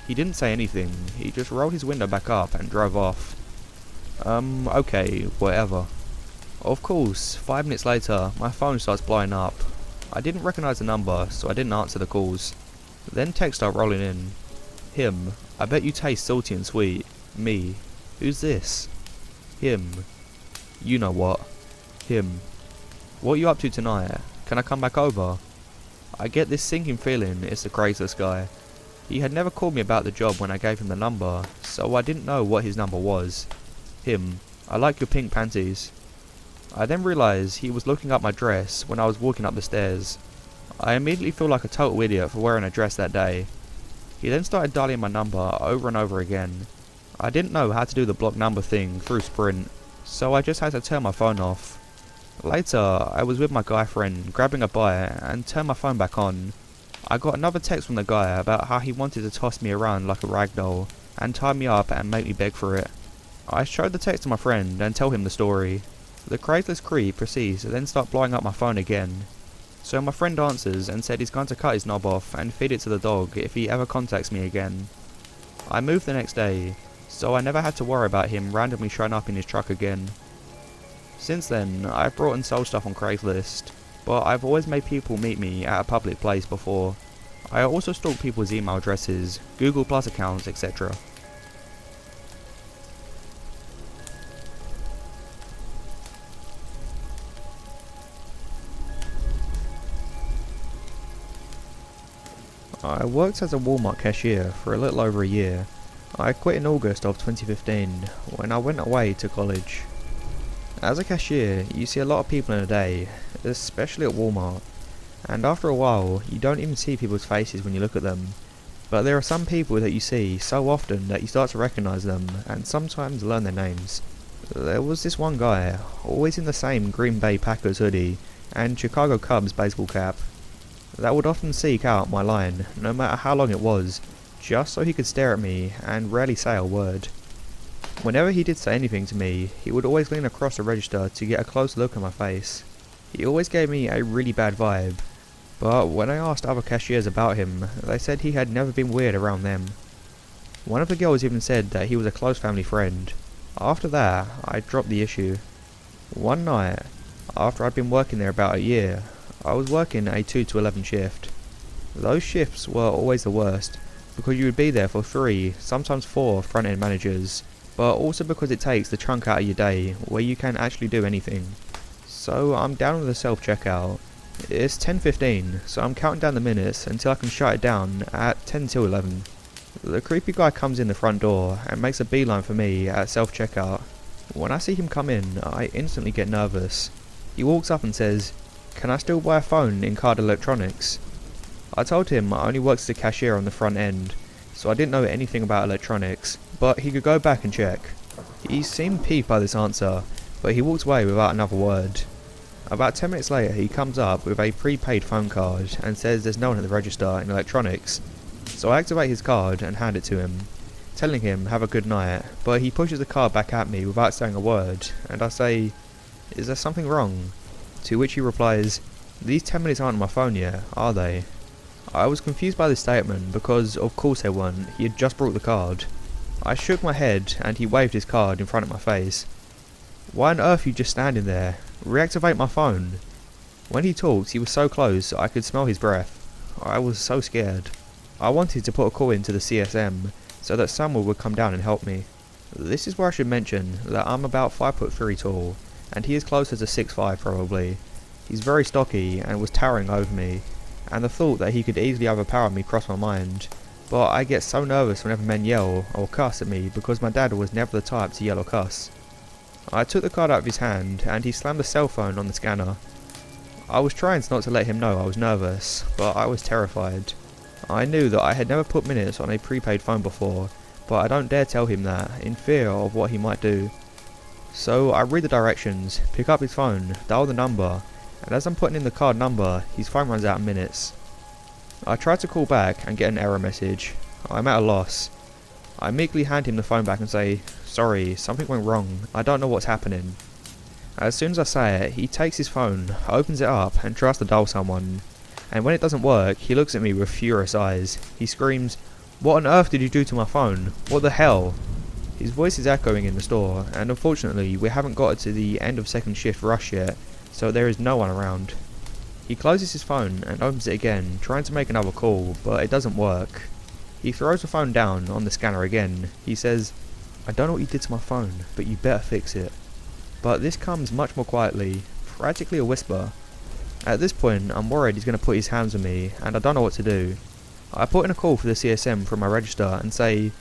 He didn't say anything, he just rolled his window back up and drove off. Okay, whatever. Of course, 5 minutes later, my phone starts blowing up. I didn't recognise the number, so I didn't answer the calls. Then texts start rolling in. Him, I bet you taste salty and sweet. Me, who's this? Him, you know what. Him, what you up to tonight? Can I come back over? I get this sinking feeling it's the Craigslist guy. He had never called me about the job when I gave him the number, so I didn't know what his number was. Him, I like your pink panties. I then realised he was looking up my dress when I was walking up the stairs. I immediately feel like a total idiot for wearing a dress that day. He then started dialing my number over and over again. I didn't know how to do the block number thing through Sprint, so I just had to turn my phone off. Later, I was with my guy friend grabbing a bite and turned my phone back on. I got another text from the guy about how he wanted to toss me around like a rag doll and tie me up and make me beg for it. I showed the text to my friend and tell him the story. The Craigslist creep proceeds to then start blowing up my phone again. So my friend answers and said he's going to cut his knob off and feed it to the dog if he ever contacts me again. I moved the next day, so I never had to worry about him randomly showing up in his truck again. Since then, I've brought and sold stuff on Craigslist, but I've always made people meet me at a public place before. I also stalk people's email addresses, Google Plus accounts, etc. I worked as a Walmart cashier for a little over a year. I quit in August of 2015 when I went away to college. As a cashier, you see a lot of people in a day, especially at Walmart, and after a while you don't even see people's faces when you look at them, but there are some people that you see so often that you start to recognise them and sometimes learn their names. There was this one guy, always in the same Green Bay Packers hoodie and Chicago Cubs baseball cap, that would often seek out my line, no matter how long it was, just so he could stare at me and rarely say a word. Whenever he did say anything to me, he would always lean across the register to get a close look at my face. He always gave me a really bad vibe, but when I asked other cashiers about him, they said he had never been weird around them. One of the girls even said that he was a close family friend. After that, I dropped the issue. One night, after I'd been working there about a year, I was working a 2 to 11 shift. Those shifts were always the worst, because you would be there for 3, sometimes 4 front-end managers, but also because it takes the chunk out of your day where you can actually do anything. So I'm down with the self-checkout. It's 10:15, so I'm counting down the minutes until I can shut it down at 10 till 11. The creepy guy comes in the front door and makes a beeline for me at self-checkout. When I see him come in, I instantly get nervous. He walks up and says, "Can I still buy a phone in Card Electronics?" I told him I only worked as a cashier on the front end, so I didn't know anything about electronics, but he could go back and check. He seemed peeved by this answer, but he walked away without another word. About 10 minutes later he comes up with a prepaid phone card and says there's no one at the register in electronics, so I activate his card and hand it to him, telling him have a good night, but he pushes the card back at me without saying a word, and I say, "Is there something wrong?" To which he replies, "These 10 minutes aren't on my phone yet, are they?" I was confused by this statement because of course they weren't, he had just brought the card. I shook my head and he waved his card in front of my face. "Why on earth are you just standing there? Reactivate my phone." When he talked he was so close I could smell his breath. I was so scared. I wanted to put a call into the CSM so that someone would come down and help me. This is where I should mention that I'm about 5'3" tall, and he is closer to 6'5" probably. He's very stocky and was towering over me, and the thought that he could easily overpower me crossed my mind, but I get so nervous whenever men yell or cuss at me because my dad was never the type to yell or cuss. I took the card out of his hand and he slammed the cell phone on the scanner. I was trying not to let him know I was nervous, but I was terrified. I knew that I had never put minutes on a prepaid phone before, but I don't dare tell him that, in fear of what he might do. So I read the directions, pick up his phone, dial the number, and as I'm putting in the card number, his phone runs out in minutes. I try to call back and get an error message. I'm at a loss. I meekly hand him the phone back and say, "Sorry, something went wrong. I don't know what's happening." As soon as I say it, he takes his phone, opens it up, and tries to dial someone. And when it doesn't work, he looks at me with furious eyes. He screams, "What on earth did you do to my phone? What the hell?" His voice is echoing in the store, and unfortunately we haven't got to the end of second shift rush yet, so there is no one around. He closes his phone and opens it again, trying to make another call, but it doesn't work. He throws the phone down on the scanner again. He says, "I don't know what you did to my phone, but you better fix it." But this comes much more quietly, practically a whisper. At this point, I'm worried he's going to put his hands on me, and I don't know what to do. I put in a call for the CSM from my register and say,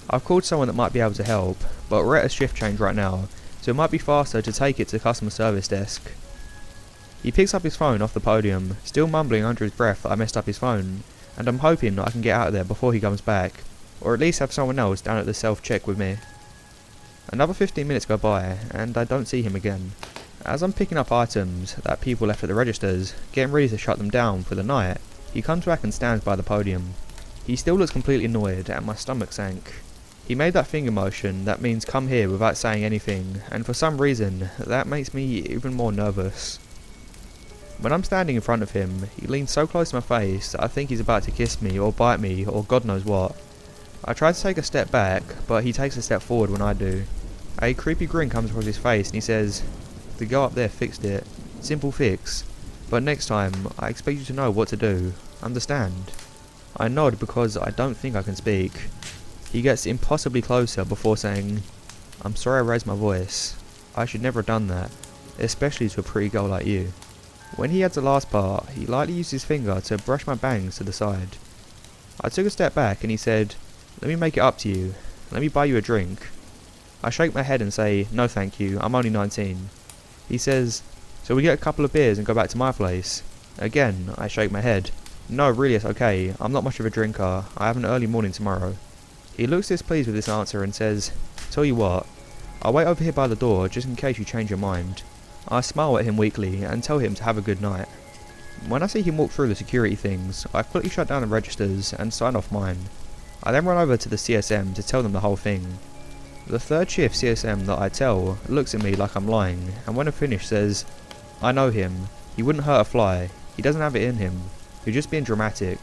"I've called someone that might be able to help, but we're at a shift change right now, so it might be faster to take it to the customer service desk." He picks up his phone off the podium, still mumbling under his breath that I messed up his phone, and I'm hoping I can get out of there before he comes back, or at least have someone else down at the self-check with me. Another 15 minutes go by, and I don't see him again. As I'm picking up items that people left at the registers, getting ready to shut them down for the night, he comes back and stands by the podium. He still looks completely annoyed, and my stomach sank. He made that finger motion that means come here without saying anything, and for some reason, that makes me even more nervous. When I'm standing in front of him, he leans so close to my face that I think he's about to kiss me or bite me or God knows what. I try to take a step back, but he takes a step forward when I do. A creepy grin comes across his face and he says, "The girl up there fixed it. Simple fix. But next time, I expect you to know what to do. Understand?" I nod because I don't think I can speak. He gets impossibly closer before saying, "I'm sorry I raised my voice. I should never have done that, especially to a pretty girl like you." When he adds the last part, he lightly used his finger to brush my bangs to the side. I took a step back and he said, "Let me make it up to you. Let me buy you a drink." I shake my head and say, "No thank you, I'm only 19. He says, "So we get a couple of beers and go back to my place?" Again, I shake my head. "No, really it's okay. I'm not much of a drinker. I have an early morning tomorrow." He looks displeased with this answer and says, "Tell you what, I'll wait over here by the door just in case you change your mind." I smile at him weakly and tell him to have a good night. When I see him walk through the security things, I quickly shut down the registers and sign off mine. I then run over to the CSM to tell them the whole thing. The third shift CSM that I tell looks at me like I'm lying, and when I finish says, "I know him. He wouldn't hurt a fly. He doesn't have it in him. You're just being dramatic."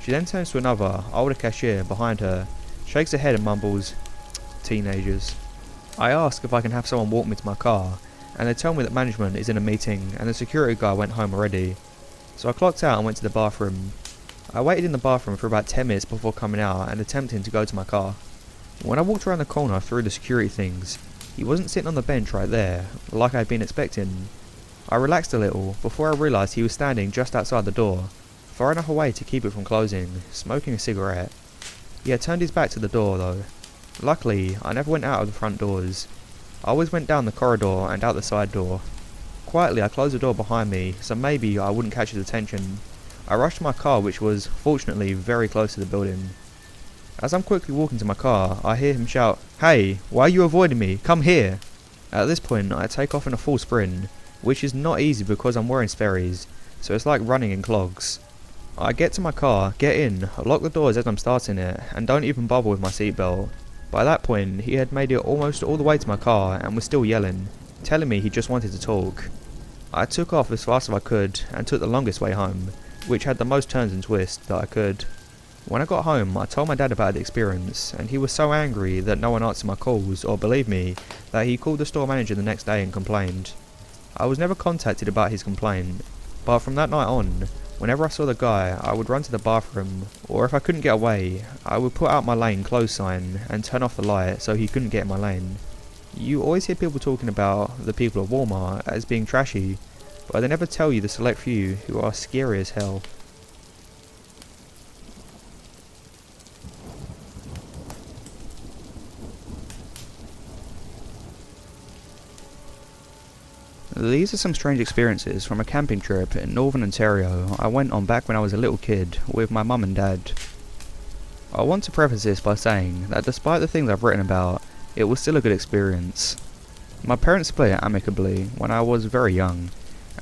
She then turns to another, older cashier behind her, shakes her head and mumbles, "Teenagers." I ask if I can have someone walk me to my car, and they tell me that management is in a meeting and the security guy went home already. So I clocked out and went to the bathroom. I waited in the bathroom for about 10 minutes before coming out and attempting to go to my car. When I walked around the corner through the security things, he wasn't sitting on the bench right there, like I'd been expecting. I relaxed a little before I realised he was standing just outside the door, far enough away to keep it from closing, smoking a cigarette. He had turned his back to the door though. Luckily, I never went out of the front doors. I always went down the corridor and out the side door. Quietly I closed the door behind me, so maybe I wouldn't catch his attention. I rushed to my car, which was, fortunately, very close to the building. As I'm quickly walking to my car, I hear him shout, "Hey, why are you avoiding me? Come here!" At this point, I take off in a full sprint, which is not easy because I'm wearing Sperry's, so it's like running in clogs. I get to my car, get in, lock the doors as I'm starting it, and don't even bother with my seatbelt. By that point, he had made it almost all the way to my car and was still yelling, telling me he just wanted to talk. I took off as fast as I could and took the longest way home, which had the most turns and twists that I could. When I got home, I told my dad about the experience, and he was so angry that no one answered my calls or believed me that he called the store manager the next day and complained. I was never contacted about his complaint, but from that night on, whenever I saw the guy, I would run to the bathroom, or if I couldn't get away, I would put out my lane close sign and turn off the light so he couldn't get in my lane. You always hear people talking about the people at Walmart as being trashy, but they never tell you the select few who are scary as hell. These are some strange experiences from a camping trip in northern Ontario I went on back when I was a little kid with my mum and dad. I want to preface this by saying that despite the things I've written about, it was still a good experience. My parents split amicably when I was very young,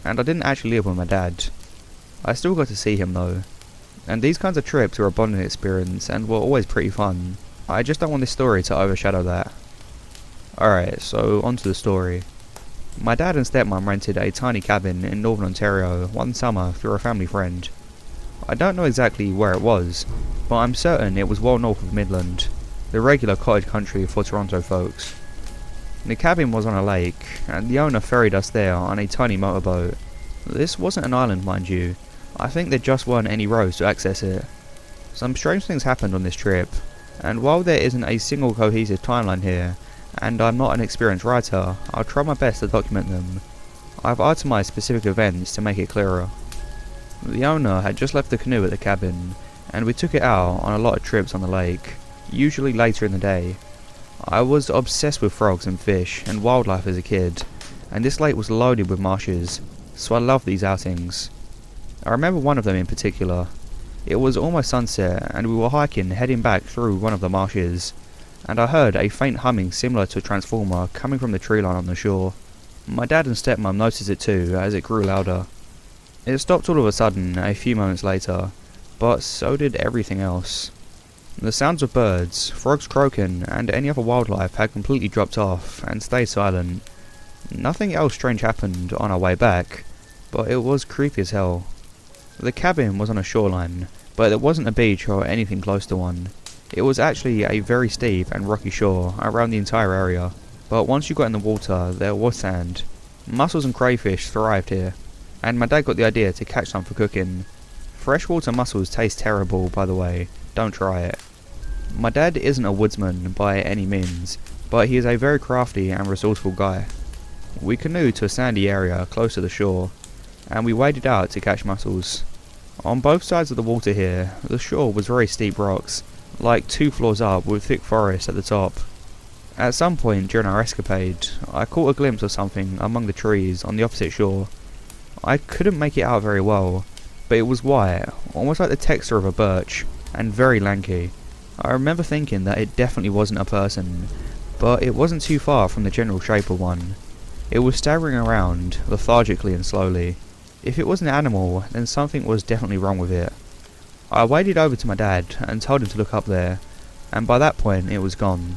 and I didn't actually live with my dad. I still got to see him though, and these kinds of trips were a bonding experience and were always pretty fun. I just don't want this story to overshadow that. Alright, so on to the story. My dad and stepmom rented a tiny cabin in northern Ontario one summer through a family friend. I don't know exactly where it was, but I'm certain it was well north of Midland, the regular cottage country for Toronto folks. The cabin was on a lake, and the owner ferried us there on a tiny motorboat. This wasn't an island, mind you. I think there just weren't any roads to access it. Some strange things happened on this trip, and while there isn't a single cohesive timeline here, and I'm not an experienced writer, I'll try my best to document them. I've itemized specific events to make it clearer. The owner had just left the canoe at the cabin, and we took it out on a lot of trips on the lake, usually later in the day. I was obsessed with frogs and fish and wildlife as a kid, and this lake was loaded with marshes, so I loved these outings. I remember one of them in particular. It was almost sunset, and we were hiking heading back through one of the marshes, and I heard a faint humming similar to a transformer coming from the tree line on the shore. My dad and stepmom noticed it too as it grew louder. It stopped all of a sudden a few moments later, but so did everything else. The sounds of birds, frogs croaking, and any other wildlife had completely dropped off and stayed silent. Nothing else strange happened on our way back, but it was creepy as hell. The cabin was on a shoreline, but there wasn't a beach or anything close to one. It was actually a very steep and rocky shore around the entire area, but once you got in the water there was sand. Mussels and crayfish thrived here, and my dad got the idea to catch some for cooking. Freshwater mussels taste terrible, by the way, don't try it. My dad isn't a woodsman by any means, but he is a very crafty and resourceful guy. We canoed to a sandy area close to the shore, and we waded out to catch mussels. On both sides of the water here, the shore was very steep rocks, like 2 floors up with thick forest at the top. At some point during our escapade, I caught a glimpse of something among the trees on the opposite shore. I couldn't make it out very well, but it was white, almost like the texture of a birch, and very lanky. I remember thinking that it definitely wasn't a person, but it wasn't too far from the general shape of one. It was staggering around, lethargically and slowly. If it was an animal, then something was definitely wrong with it. I waded over to my dad and told him to look up there, and by that point it was gone.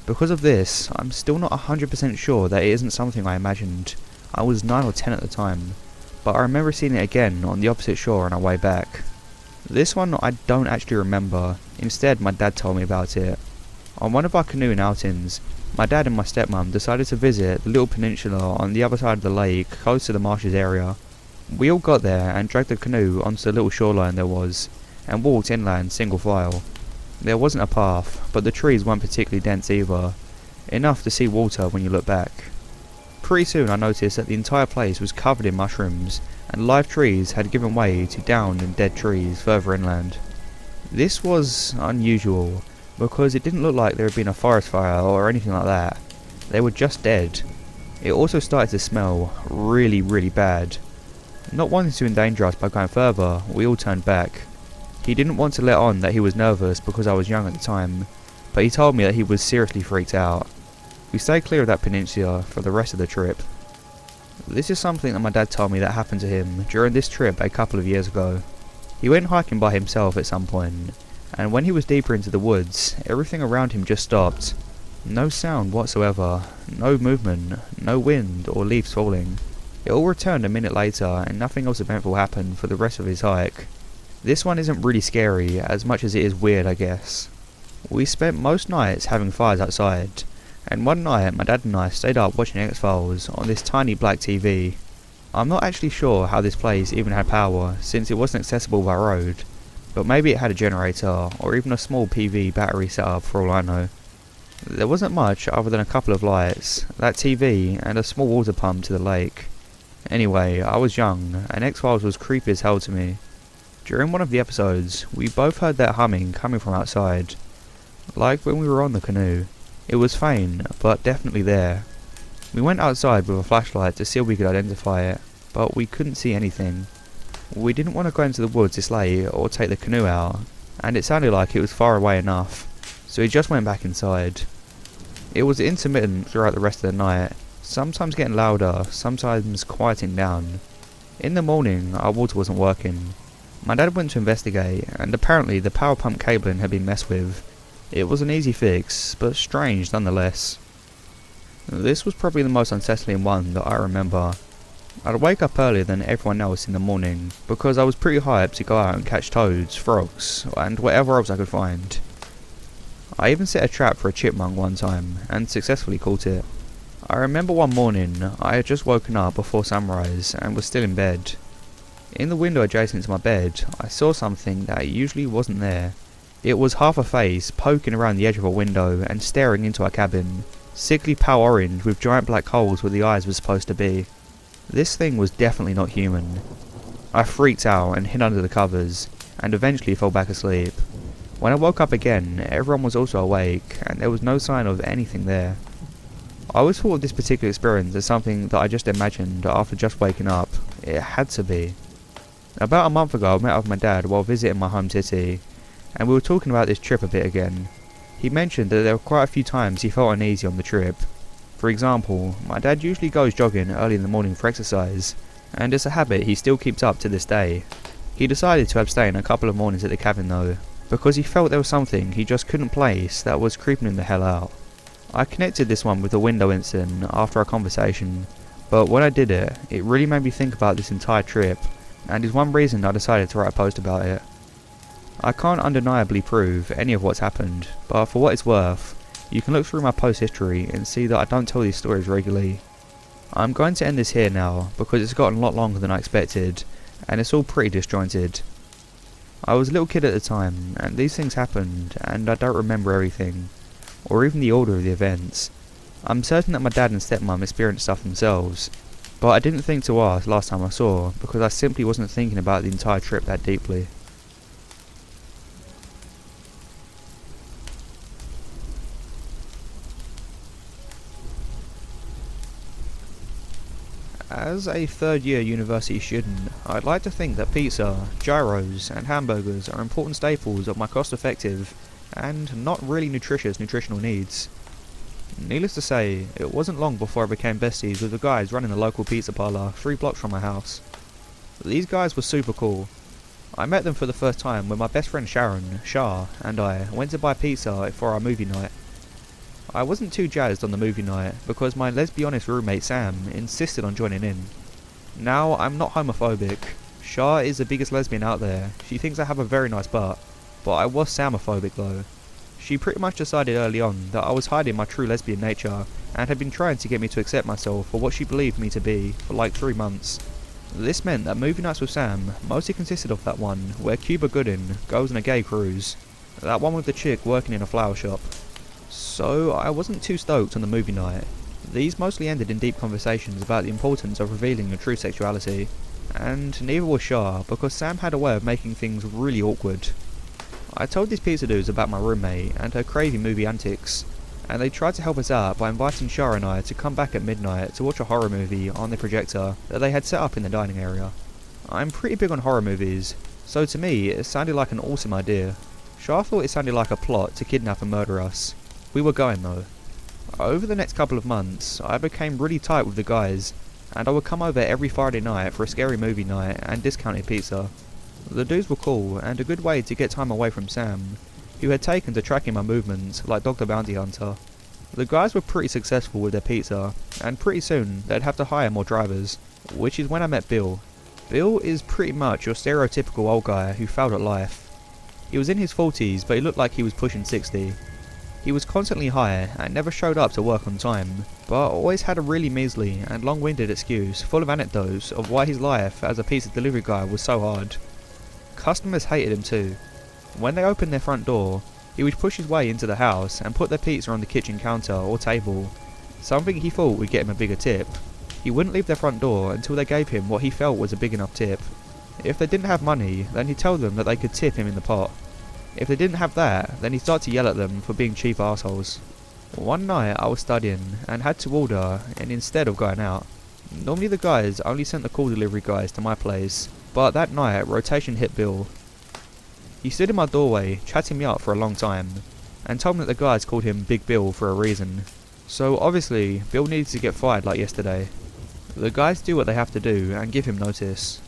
Because of this, I'm still not 100% sure that it isn't something I imagined. I was 9 or 10 at the time, but I remember seeing it again on the opposite shore on our way back. This one I don't actually remember, instead my dad told me about it. On one of our canoeing outings, my dad and my stepmom decided to visit the little peninsula on the other side of the lake close to the marshes area. We all got there and dragged the canoe onto the little shoreline there was, and walked inland single file. There wasn't a path, but the trees weren't particularly dense either, enough to see water when you look back. Pretty soon I noticed that the entire place was covered in mushrooms, and live trees had given way to downed and dead trees further inland. This was unusual, because it didn't look like there had been a forest fire or anything like that. They were just dead. It also started to smell really, really bad. Not wanting to endanger us by going further, we all turned back. He didn't want to let on that he was nervous because I was young at the time, but he told me that he was seriously freaked out. We stayed clear of that peninsula for the rest of the trip. This is something that my dad told me that happened to him during this trip a couple of years ago. He went hiking by himself at some point, and when he was deeper into the woods, everything around him just stopped. No sound whatsoever, no movement, no wind or leaves falling. It all returned a minute later, and nothing else eventful happened for the rest of his hike. This one isn't really scary, as much as it is weird, I guess. We spent most nights having fires outside, and one night my dad and I stayed up watching X-Files on this tiny black TV. I'm not actually sure how this place even had power, since it wasn't accessible by road, but maybe it had a generator, or even a small PV battery setup for all I know. There wasn't much other than a couple of lights, that TV, and a small water pump to the lake. Anyway, I was young, and X-Files was creepy as hell to me. During one of the episodes, we both heard that humming coming from outside. Like when we were on the canoe. It was faint, but definitely there. We went outside with a flashlight to see if we could identify it, but we couldn't see anything. We didn't want to go into the woods this late or take the canoe out, and it sounded like it was far away enough, so we just went back inside. It was intermittent throughout the rest of the night, sometimes getting louder, sometimes quieting down. In the morning, our water wasn't working. My dad went to investigate, and apparently the power pump cabling had been messed with. It was an easy fix, but strange nonetheless. This was probably the most unsettling one that I remember. I'd wake up earlier than everyone else in the morning, because I was pretty hyped to go out and catch toads, frogs, and whatever else I could find. I even set a trap for a chipmunk one time, and successfully caught it. I remember one morning, I had just woken up before sunrise, and was still in bed. In the window adjacent to my bed, I saw something that usually wasn't there. It was half a face poking around the edge of a window and staring into our cabin, sickly pale orange with giant black holes where the eyes were supposed to be. This thing was definitely not human. I freaked out and hid under the covers, and eventually fell back asleep. When I woke up again, everyone was also awake, and there was no sign of anything there. I always thought of this particular experience as something that I just imagined after just waking up. It had to be. About a month ago I met up with my dad while visiting my home city, and we were talking about this trip a bit again. He mentioned that there were quite a few times he felt uneasy on the trip. For example, my dad usually goes jogging early in the morning for exercise, and it's a habit he still keeps up to this day. He decided to abstain a couple of mornings at the cabin though, because he felt there was something he just couldn't place that was creeping him the hell out. I connected this one with the window incident after our conversation, but when I did it, it really made me think about this entire trip, and is one reason I decided to write a post about it. I can't undeniably prove any of what's happened, but for what it's worth, you can look through my post history and see that I don't tell these stories regularly. I'm going to end this here now, because it's gotten a lot longer than I expected, and it's all pretty disjointed. I was a little kid at the time, and these things happened, and I don't remember everything, or even the order of the events. I'm certain that my dad and stepmom experienced stuff themselves, but I didn't think to ask last time I saw, because I simply wasn't thinking about the entire trip that deeply. As a third-year university student, I'd like to think that pizza, gyros, and hamburgers are important staples of my cost-effective and not really nutritious nutritional needs. Needless to say, it wasn't long before I became besties with the guys running the local pizza parlour 3 blocks from my house. These guys were super cool. I met them for the first time when my best friend Sharon, Shah, and I went to buy pizza for our movie night. I wasn't too jazzed on the movie night because my let's be honest roommate Sam insisted on joining in. Now, I'm not homophobic. Shah is the biggest lesbian out there. She thinks I have a very nice butt, but I was Samophobic though. She pretty much decided early on that I was hiding my true lesbian nature and had been trying to get me to accept myself for what she believed me to be for like 3 months. This meant that movie nights with Sam mostly consisted of that one where Cuba Gooding goes on a gay cruise. That one with the chick working in a flower shop. So I wasn't too stoked on the movie night. These mostly ended in deep conversations about the importance of revealing your true sexuality, and neither was Shah because Sam had a way of making things really awkward. I told these pizza dudes about my roommate and her crazy movie antics, and they tried to help us out by inviting Shah and I to come back at midnight to watch a horror movie on the projector that they had set up in the dining area. I'm pretty big on horror movies, so to me it sounded like an awesome idea. Shah thought it sounded like a plot to kidnap and murder us. We were going though. Over the next couple of months, I became really tight with the guys, and I would come over every Friday night for a scary movie night and discounted pizza. The dudes were cool, and a good way to get time away from Sam, who had taken to tracking my movements like Dr. Bounty Hunter. The guys were pretty successful with their pizza, and pretty soon they'd have to hire more drivers, which is when I met Bill. Bill is pretty much your stereotypical old guy who failed at life. He was in his 40s, but he looked like he was pushing 60. He was constantly high and never showed up to work on time, but always had a really measly and long-winded excuse full of anecdotes of why his life as a pizza delivery guy was so hard. Customers hated him too. When they opened their front door, he would push his way into the house and put their pizza on the kitchen counter or table, something he thought would get him a bigger tip. He wouldn't leave their front door until they gave him what he felt was a big enough tip. If they didn't have money, then he'd tell them that they could tip him in the pot. If they didn't have that, then he'd start to yell at them for being cheap assholes. One night I was studying and had to order and instead of going out. Normally the guys only sent the call delivery guys to my place, but that night rotation hit Bill. He stood in my doorway chatting me up for a long time and told me that the guys called him Big Bill for a reason. So obviously Bill needed to get fired like yesterday. The guys do what they have to do and give him notice.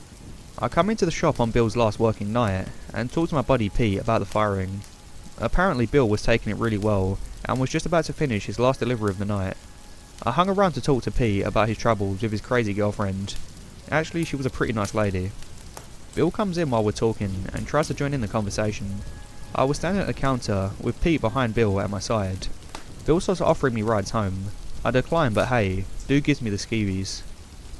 I come into the shop on Bill's last working night and talk to my buddy Pete about the firing. Apparently Bill was taking it really well, and was just about to finish his last delivery of the night. I hung around to talk to Pete about his troubles with his crazy girlfriend. Actually, she was a pretty nice lady. Bill comes in while we're talking, and tries to join in the conversation. I was standing at the counter, with Pete behind Bill at my side. Bill starts offering me rides home. I decline, but hey, dude gives me the skeevies.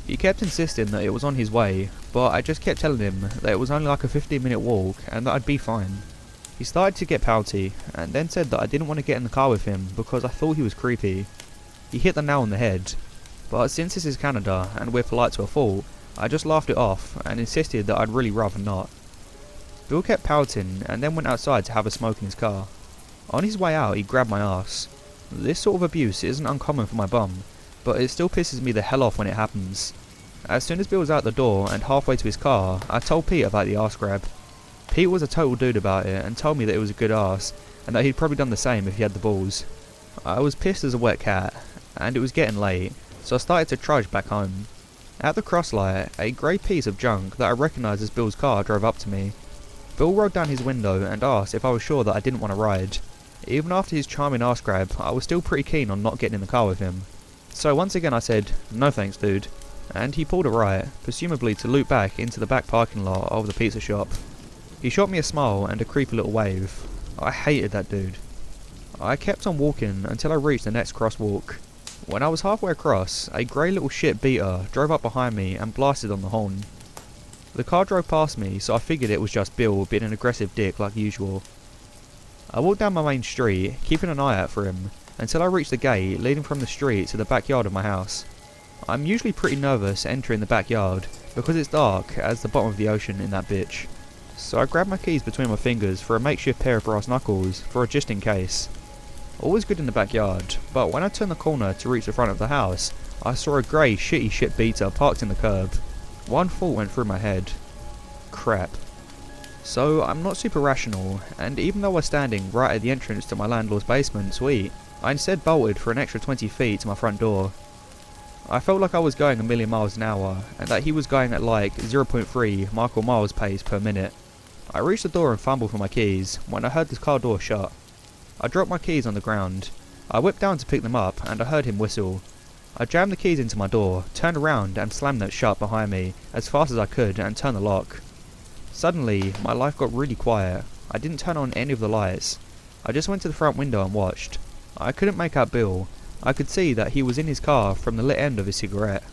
He kept insisting that it was on his way, but I just kept telling him that it was only like a 15-minute walk, and that I'd be fine. He started to get pouty, and then said that I didn't want to get in the car with him because I thought he was creepy. He hit the nail on the head, but since this is Canada, and we're polite to a fault, I just laughed it off, and insisted that I'd really rather not. Bill kept pouting, and then went outside to have a smoke in his car. On his way out, he grabbed my ass. This sort of abuse isn't uncommon for my bum, but it still pisses me the hell off when it happens. As soon as Bill was out the door and halfway to his car, I told Pete about the ass grab. Pete was a total dude about it and told me that it was a good ass, and that he'd probably done the same if he had the balls. I was pissed as a wet cat, and it was getting late, so I started to trudge back home. At the crosslight, a grey piece of junk that I recognised as Bill's car drove up to me. Bill rolled down his window and asked if I was sure that I didn't want to ride. Even after his charming ass grab, I was still pretty keen on not getting in the car with him. So once again I said, "No thanks dude," and he pulled a right, presumably to loop back into the back parking lot of the pizza shop. He shot me a smile and a creepy little wave. I hated that dude. I kept on walking until I reached the next crosswalk. When I was halfway across, a grey little shit beater drove up behind me and blasted on the horn. The car drove past me, so I figured it was just Bill being an aggressive dick like usual. I walked down my main street, keeping an eye out for him, until I reached the gate leading from the street to the backyard of my house. I'm usually pretty nervous entering the backyard, because it's dark as the bottom of the ocean in that bitch. So I grabbed my keys between my fingers for a makeshift pair of brass knuckles, for a just in case. Always good in the backyard, but when I turned the corner to reach the front of the house, I saw a grey shitty shit beater parked in the curb. One thought went through my head. Crap. So I'm not super rational, and even though I was standing right at the entrance to my landlord's basement suite, I instead bolted for an extra 20 feet to my front door. I felt like I was going a million miles an hour, and that he was going at like 0.3 Michael Miles pace per minute. I reached the door and fumbled for my keys, when I heard the car door shut. I dropped my keys on the ground. I whipped down to pick them up, and I heard him whistle. I jammed the keys into my door, turned around and slammed that shut behind me as fast as I could and turned the lock. Suddenly, my life got really quiet. I didn't turn on any of the lights. I just went to the front window and watched. I couldn't make out Bill. I could see that he was in his car from the lit end of his cigarette.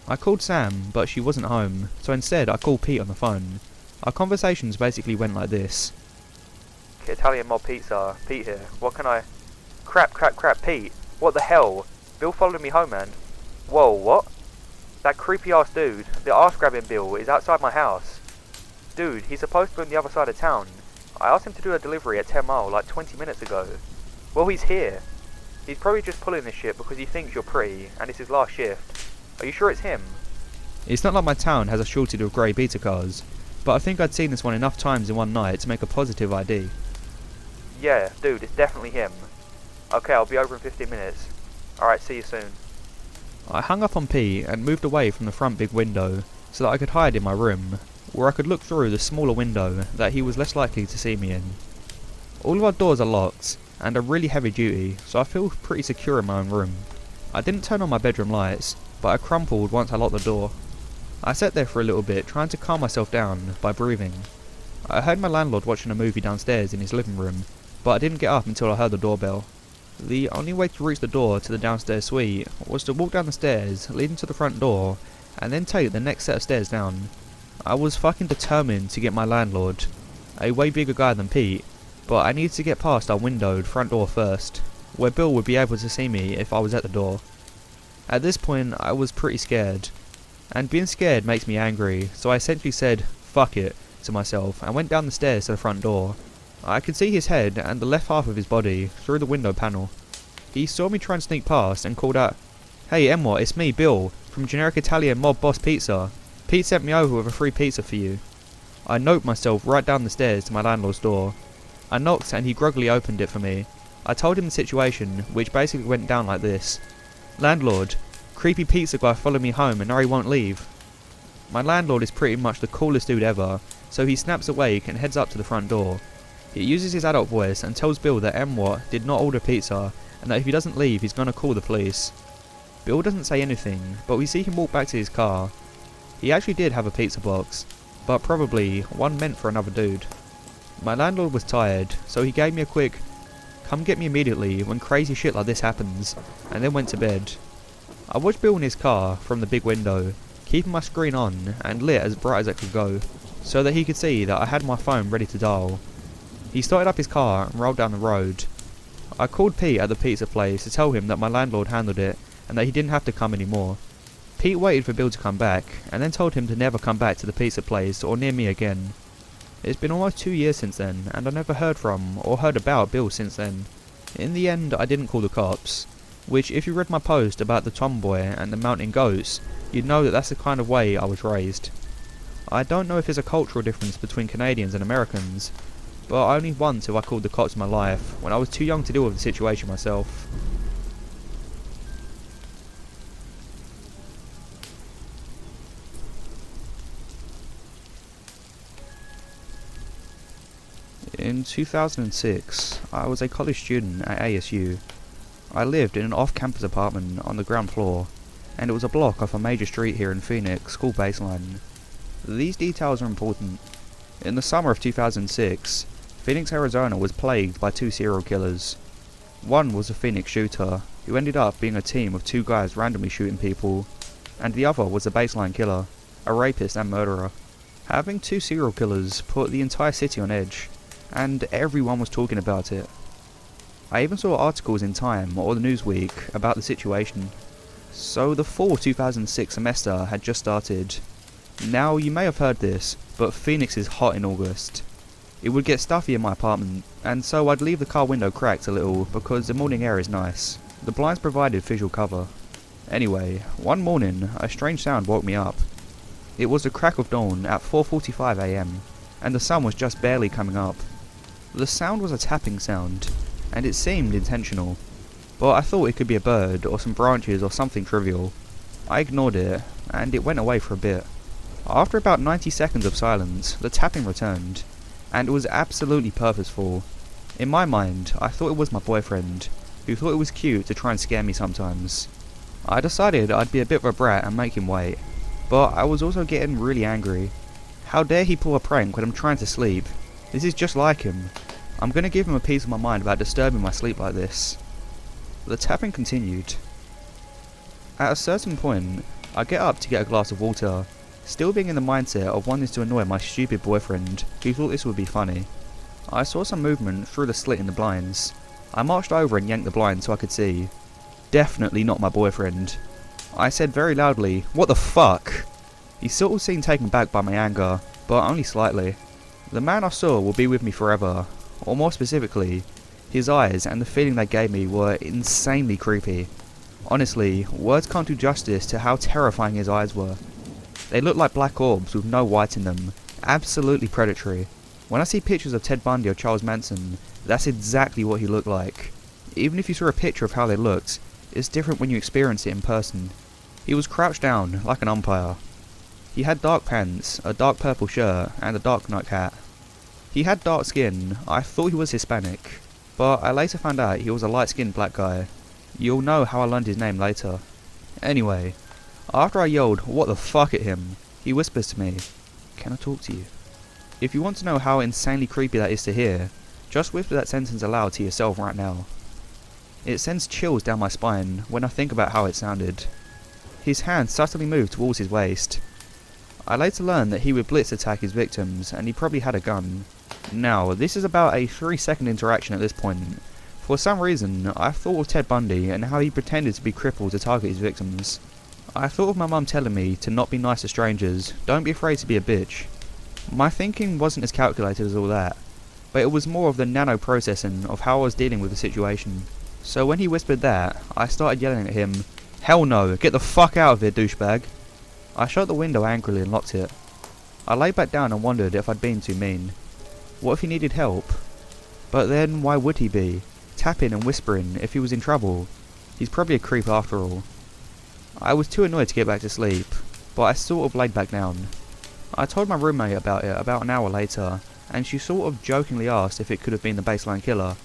I called Sam, but she wasn't home, so instead I called Pete on the phone. Our conversations basically went like this. Italian mob pizza, Pete here. What can I... Crap, Pete. What the hell? Bill followed me home, man. Whoa, what? That creepy ass dude, the ass grabbing Bill, is outside my house. Dude, he's supposed to be on the other side of town. I asked him to do a delivery at 10 Mile like 20 minutes ago. Well, he's here. He's probably just pulling this shit because he thinks you're pretty, and it's his last shift. Are you sure it's him? It's not like my town has a shortage of grey beta cars, but I think I'd seen this one enough times in one night to make a positive ID. Yeah, dude, it's definitely him. Okay, I'll be over in 15 minutes. Alright, see you soon. I hung up on Pete and moved away from the front big window so that I could hide in my room, where I could look through the smaller window that he was less likely to see me in. All of our doors are locked and are really heavy duty, so I feel pretty secure in my own room. I didn't turn on my bedroom lights, but I crumpled once I locked the door. I sat there for a little bit trying to calm myself down by breathing. I heard my landlord watching a movie downstairs in his living room, but I didn't get up until I heard the doorbell. The only way to reach the door to the downstairs suite was to walk down the stairs leading to the front door and then take the next set of stairs down. I was fucking determined to get my landlord, a way bigger guy than Pete, but I needed to get past our windowed front door first, where Bill would be able to see me if I was at the door. At this point I was pretty scared, and being scared makes me angry, so I essentially said "fuck it" to myself and went down the stairs to the front door. I could see his head and the left half of his body through the window panel. He saw me try and sneak past and called out, "Hey Emwa, it's me, Bill, from Generic Italian Mob Boss Pizza. Pete sent me over with a free pizza for you." I noped myself right down the stairs to my landlord's door. I knocked and he groggily opened it for me. I told him the situation, which basically went down like this. "Landlord, creepy pizza guy followed me home and now he won't leave." My landlord is pretty much the coolest dude ever, so he snaps awake and heads up to the front door. He uses his adult voice and tells Bill that M. did not order pizza and that if he doesn't leave he's gonna call the police. Bill doesn't say anything, but we see him walk back to his car. He actually did have a pizza box, but probably one meant for another dude. My landlord was tired, so he gave me a quick "come get me immediately when crazy shit like this happens," and then went to bed. I watched Bill in his car from the big window, keeping my screen on and lit as bright as it could go, so that he could see that I had my phone ready to dial. He started up his car and rolled down the road. I called Pete at the pizza place to tell him that my landlord handled it and that he didn't have to come anymore. Pete waited for Bill to come back and then told him to never come back to the pizza place or near me again. It's been almost 2 years since then, and I never heard from or heard about Bill since then. In the end, I didn't call the cops, which if you read my post about the tomboy and the mountain goats, you'd know that that's the kind of way I was raised. I don't know if there's a cultural difference between Canadians and Americans, but only once have I called the cops in my life, when I was too young to deal with the situation myself. In 2006, I was a college student at ASU. I lived in an off-campus apartment on the ground floor, and it was a block off a major street here in Phoenix called Baseline. These details are important. In the summer of 2006, Phoenix, Arizona was plagued by 2 serial killers. One was a Phoenix shooter, who ended up being a team of 2 guys randomly shooting people, and the other was a Baseline killer, a rapist and murderer. Having 2 serial killers put the entire city on edge, and everyone was talking about it. I even saw articles in Time or the Newsweek about the situation. So the fall 2006 semester had just started. Now you may have heard this, but Phoenix is hot in August. It would get stuffy in my apartment, and so I'd leave the car window cracked a little because the morning air is nice. The blinds provided visual cover. Anyway, one morning a strange sound woke me up. It was the crack of dawn at 4:45 AM, and the sun was just barely coming up. The sound was a tapping sound, and it seemed intentional, but I thought it could be a bird or some branches or something trivial. I ignored it, and it went away for a bit. After about 90 seconds of silence, the tapping returned, and it was absolutely purposeful. In my mind, I thought it was my boyfriend, who thought it was cute to try and scare me sometimes. I decided I'd be a bit of a brat and make him wait, but I was also getting really angry. How dare he pull a prank when I'm trying to sleep? This is just like him. I'm gonna give him a piece of my mind about disturbing my sleep like this. The tapping continued. At a certain point, I get up to get a glass of water, still being in the mindset of wanting to annoy my stupid boyfriend, who thought this would be funny. I saw some movement through the slit in the blinds. I marched over and yanked the blind so I could see. Definitely not my boyfriend. I said very loudly, "What the fuck?" He sort of seemed taken back by my anger, but only slightly. The man I saw will be with me forever, or more specifically, his eyes and the feeling they gave me were insanely creepy. Honestly, words can't do justice to how terrifying his eyes were. They looked like black orbs with no white in them, absolutely predatory. When I see pictures of Ted Bundy or Charles Manson, that's exactly what he looked like. Even if you saw a picture of how they looked, it's different when you experience it in person. He was crouched down, like an umpire. He had dark pants, a dark purple shirt, and a dark nut hat. He had dark skin. I thought he was Hispanic, but I later found out he was a light-skinned black guy. You'll know how I learned his name later. Anyway, after I yelled, "What the fuck" at him, he whispers to me, "Can I talk to you?" If you want to know how insanely creepy that is to hear, just whisper that sentence aloud to yourself right now. It sends chills down my spine when I think about how it sounded. His hand subtly moved towards his waist. I later learned that he would blitz attack his victims, and he probably had a gun. Now, this is about a 3-second interaction at this point. For some reason, I thought of Ted Bundy and how he pretended to be crippled to target his victims. I thought of my mum telling me to not be nice to strangers, don't be afraid to be a bitch. My thinking wasn't as calculated as all that, but it was more of the nano-processing of how I was dealing with the situation. So when he whispered that, I started yelling at him, "Hell no, get the fuck out of here, douchebag." I shut the window angrily and locked it. I lay back down and wondered if I'd been too mean. What if he needed help? But then why would he be? Tapping and whispering if he was in trouble. He's probably a creep after all. I was too annoyed to get back to sleep, but I sort of laid back down. I told my roommate about it about an hour later, and she sort of jokingly asked if it could have been the baseline killer.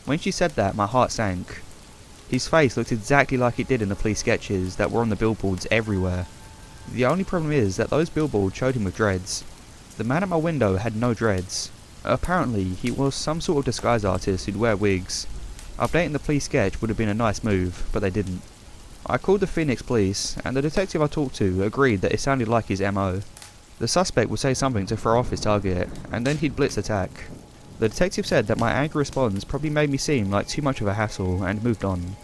When she said that, my heart sank. His face looked exactly like it did in the police sketches that were on the billboards everywhere. The only problem is that those billboards showed him with dreads. The man at my window had no dreads. Apparently, he was some sort of disguise artist who'd wear wigs. Updating the police sketch would have been a nice move, but they didn't. I called the Phoenix police, and the detective I talked to agreed that it sounded like his MO. The suspect would say something to throw off his target, and then he'd blitz attack. The detective said that my angry response probably made me seem like too much of a hassle, and moved on.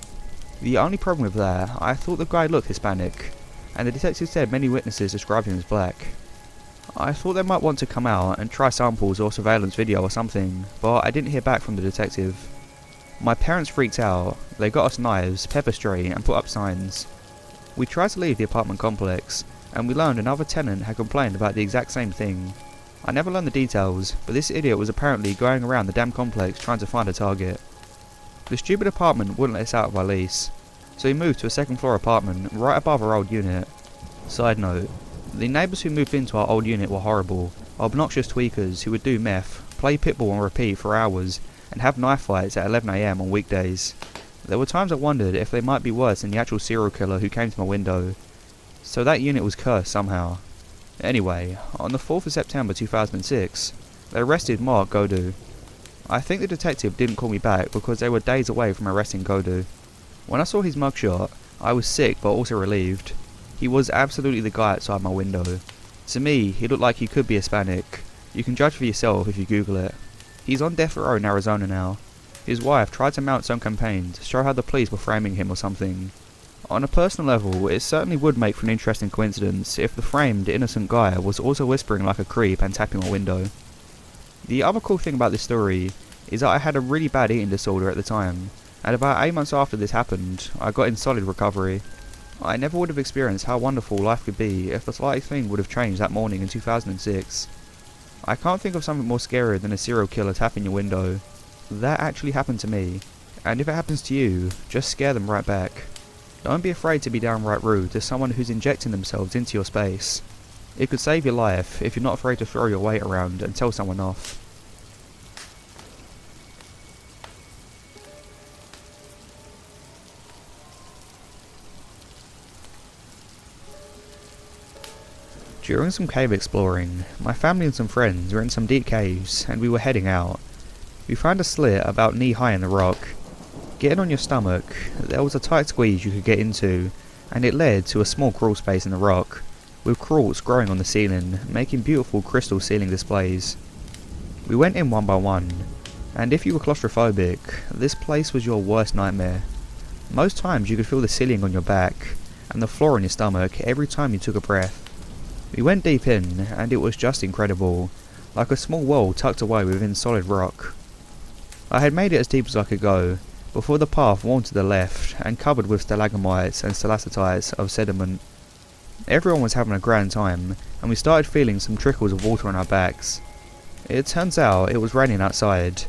The only problem with that, I thought the guy looked Hispanic, and the detective said many witnesses described him as black. I thought they might want to come out and try samples or surveillance video or something, but I didn't hear back from the detective. My parents freaked out. They got us knives, pepper spray, and put up signs. We tried to leave the apartment complex, and we learned another tenant had complained about the exact same thing. I never learned the details, but this idiot was apparently going around the damn complex trying to find a target. The stupid apartment wouldn't let us out of our lease, so we moved to a second floor apartment right above our old unit. Side note, the neighbours who moved into our old unit were horrible, obnoxious tweakers who would do meth, play pitball on repeat for hours, and have knife fights at 11 AM on weekdays. There were times I wondered if they might be worse than the actual serial killer who came to my window. So that unit was cursed somehow. Anyway, on the 4th of September 2006, they arrested Mark Godu. I think the detective didn't call me back because they were days away from arresting Godu. When I saw his mugshot, I was sick but also relieved. He was absolutely the guy outside my window. To me, he looked like he could be Hispanic. You can judge for yourself if you Google it. He's on death row in Arizona now. His wife tried to mount some campaign to show how the police were framing him or something. On a personal level, it certainly would make for an interesting coincidence if the framed, innocent guy was also whispering like a creep and tapping my window. The other cool thing about this story is that I had a really bad eating disorder at the time, and about 8 months after this happened, I got in solid recovery. I never would have experienced how wonderful life could be if the slightest thing would have changed that morning in 2006. I can't think of something more scary than a serial killer tapping your window. That actually happened to me, and if it happens to you, just scare them right back. Don't be afraid to be downright rude to someone who's injecting themselves into your space. It could save your life if you're not afraid to throw your weight around and tell someone off. During some cave exploring, my family and some friends were in some deep caves and we were heading out. We found a slit about knee high in the rock. Getting on your stomach, there was a tight squeeze you could get into, and it led to a small crawl space in the rock, with crawls growing on the ceiling, making beautiful crystal ceiling displays. We went in one by one, and if you were claustrophobic, this place was your worst nightmare. Most times you could feel the ceiling on your back, and the floor on your stomach every time you took a breath. We went deep in, and it was just incredible, like a small world tucked away within solid rock. I had made it as deep as I could go, before the path wound to the left, and covered with stalagmites and stalactites of sediment. Everyone was having a grand time, and we started feeling some trickles of water on our backs. It turns out it was raining outside,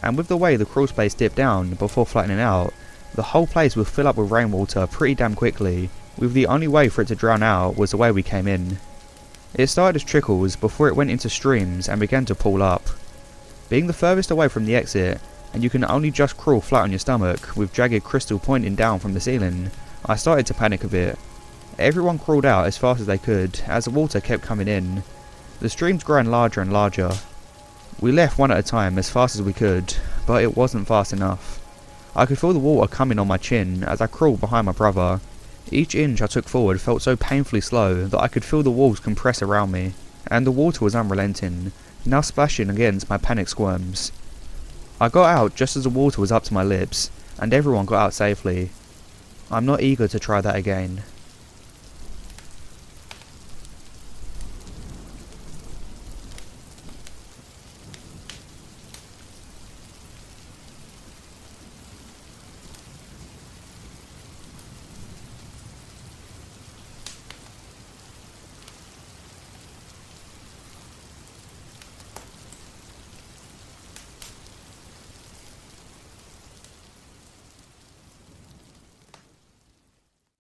and with the way the crawl space dipped down before flattening out, the whole place would fill up with rainwater pretty damn quickly, with the only way for it to drown out was the way we came in. It started as trickles before it went into streams and began to pool up. Being the furthest away from the exit, and you can only just crawl flat on your stomach with jagged crystal pointing down from the ceiling, I started to panic a bit. Everyone crawled out as fast as they could as the water kept coming in. The streams growing larger and larger. We left one at a time as fast as we could, but it wasn't fast enough. I could feel the water coming on my chin as I crawled behind my brother. Each inch I took forward felt so painfully slow that I could feel the walls compress around me, and the water was unrelenting, now splashing against my panic squirms. I got out just as the water was up to my lips, and everyone got out safely. I'm not eager to try that again.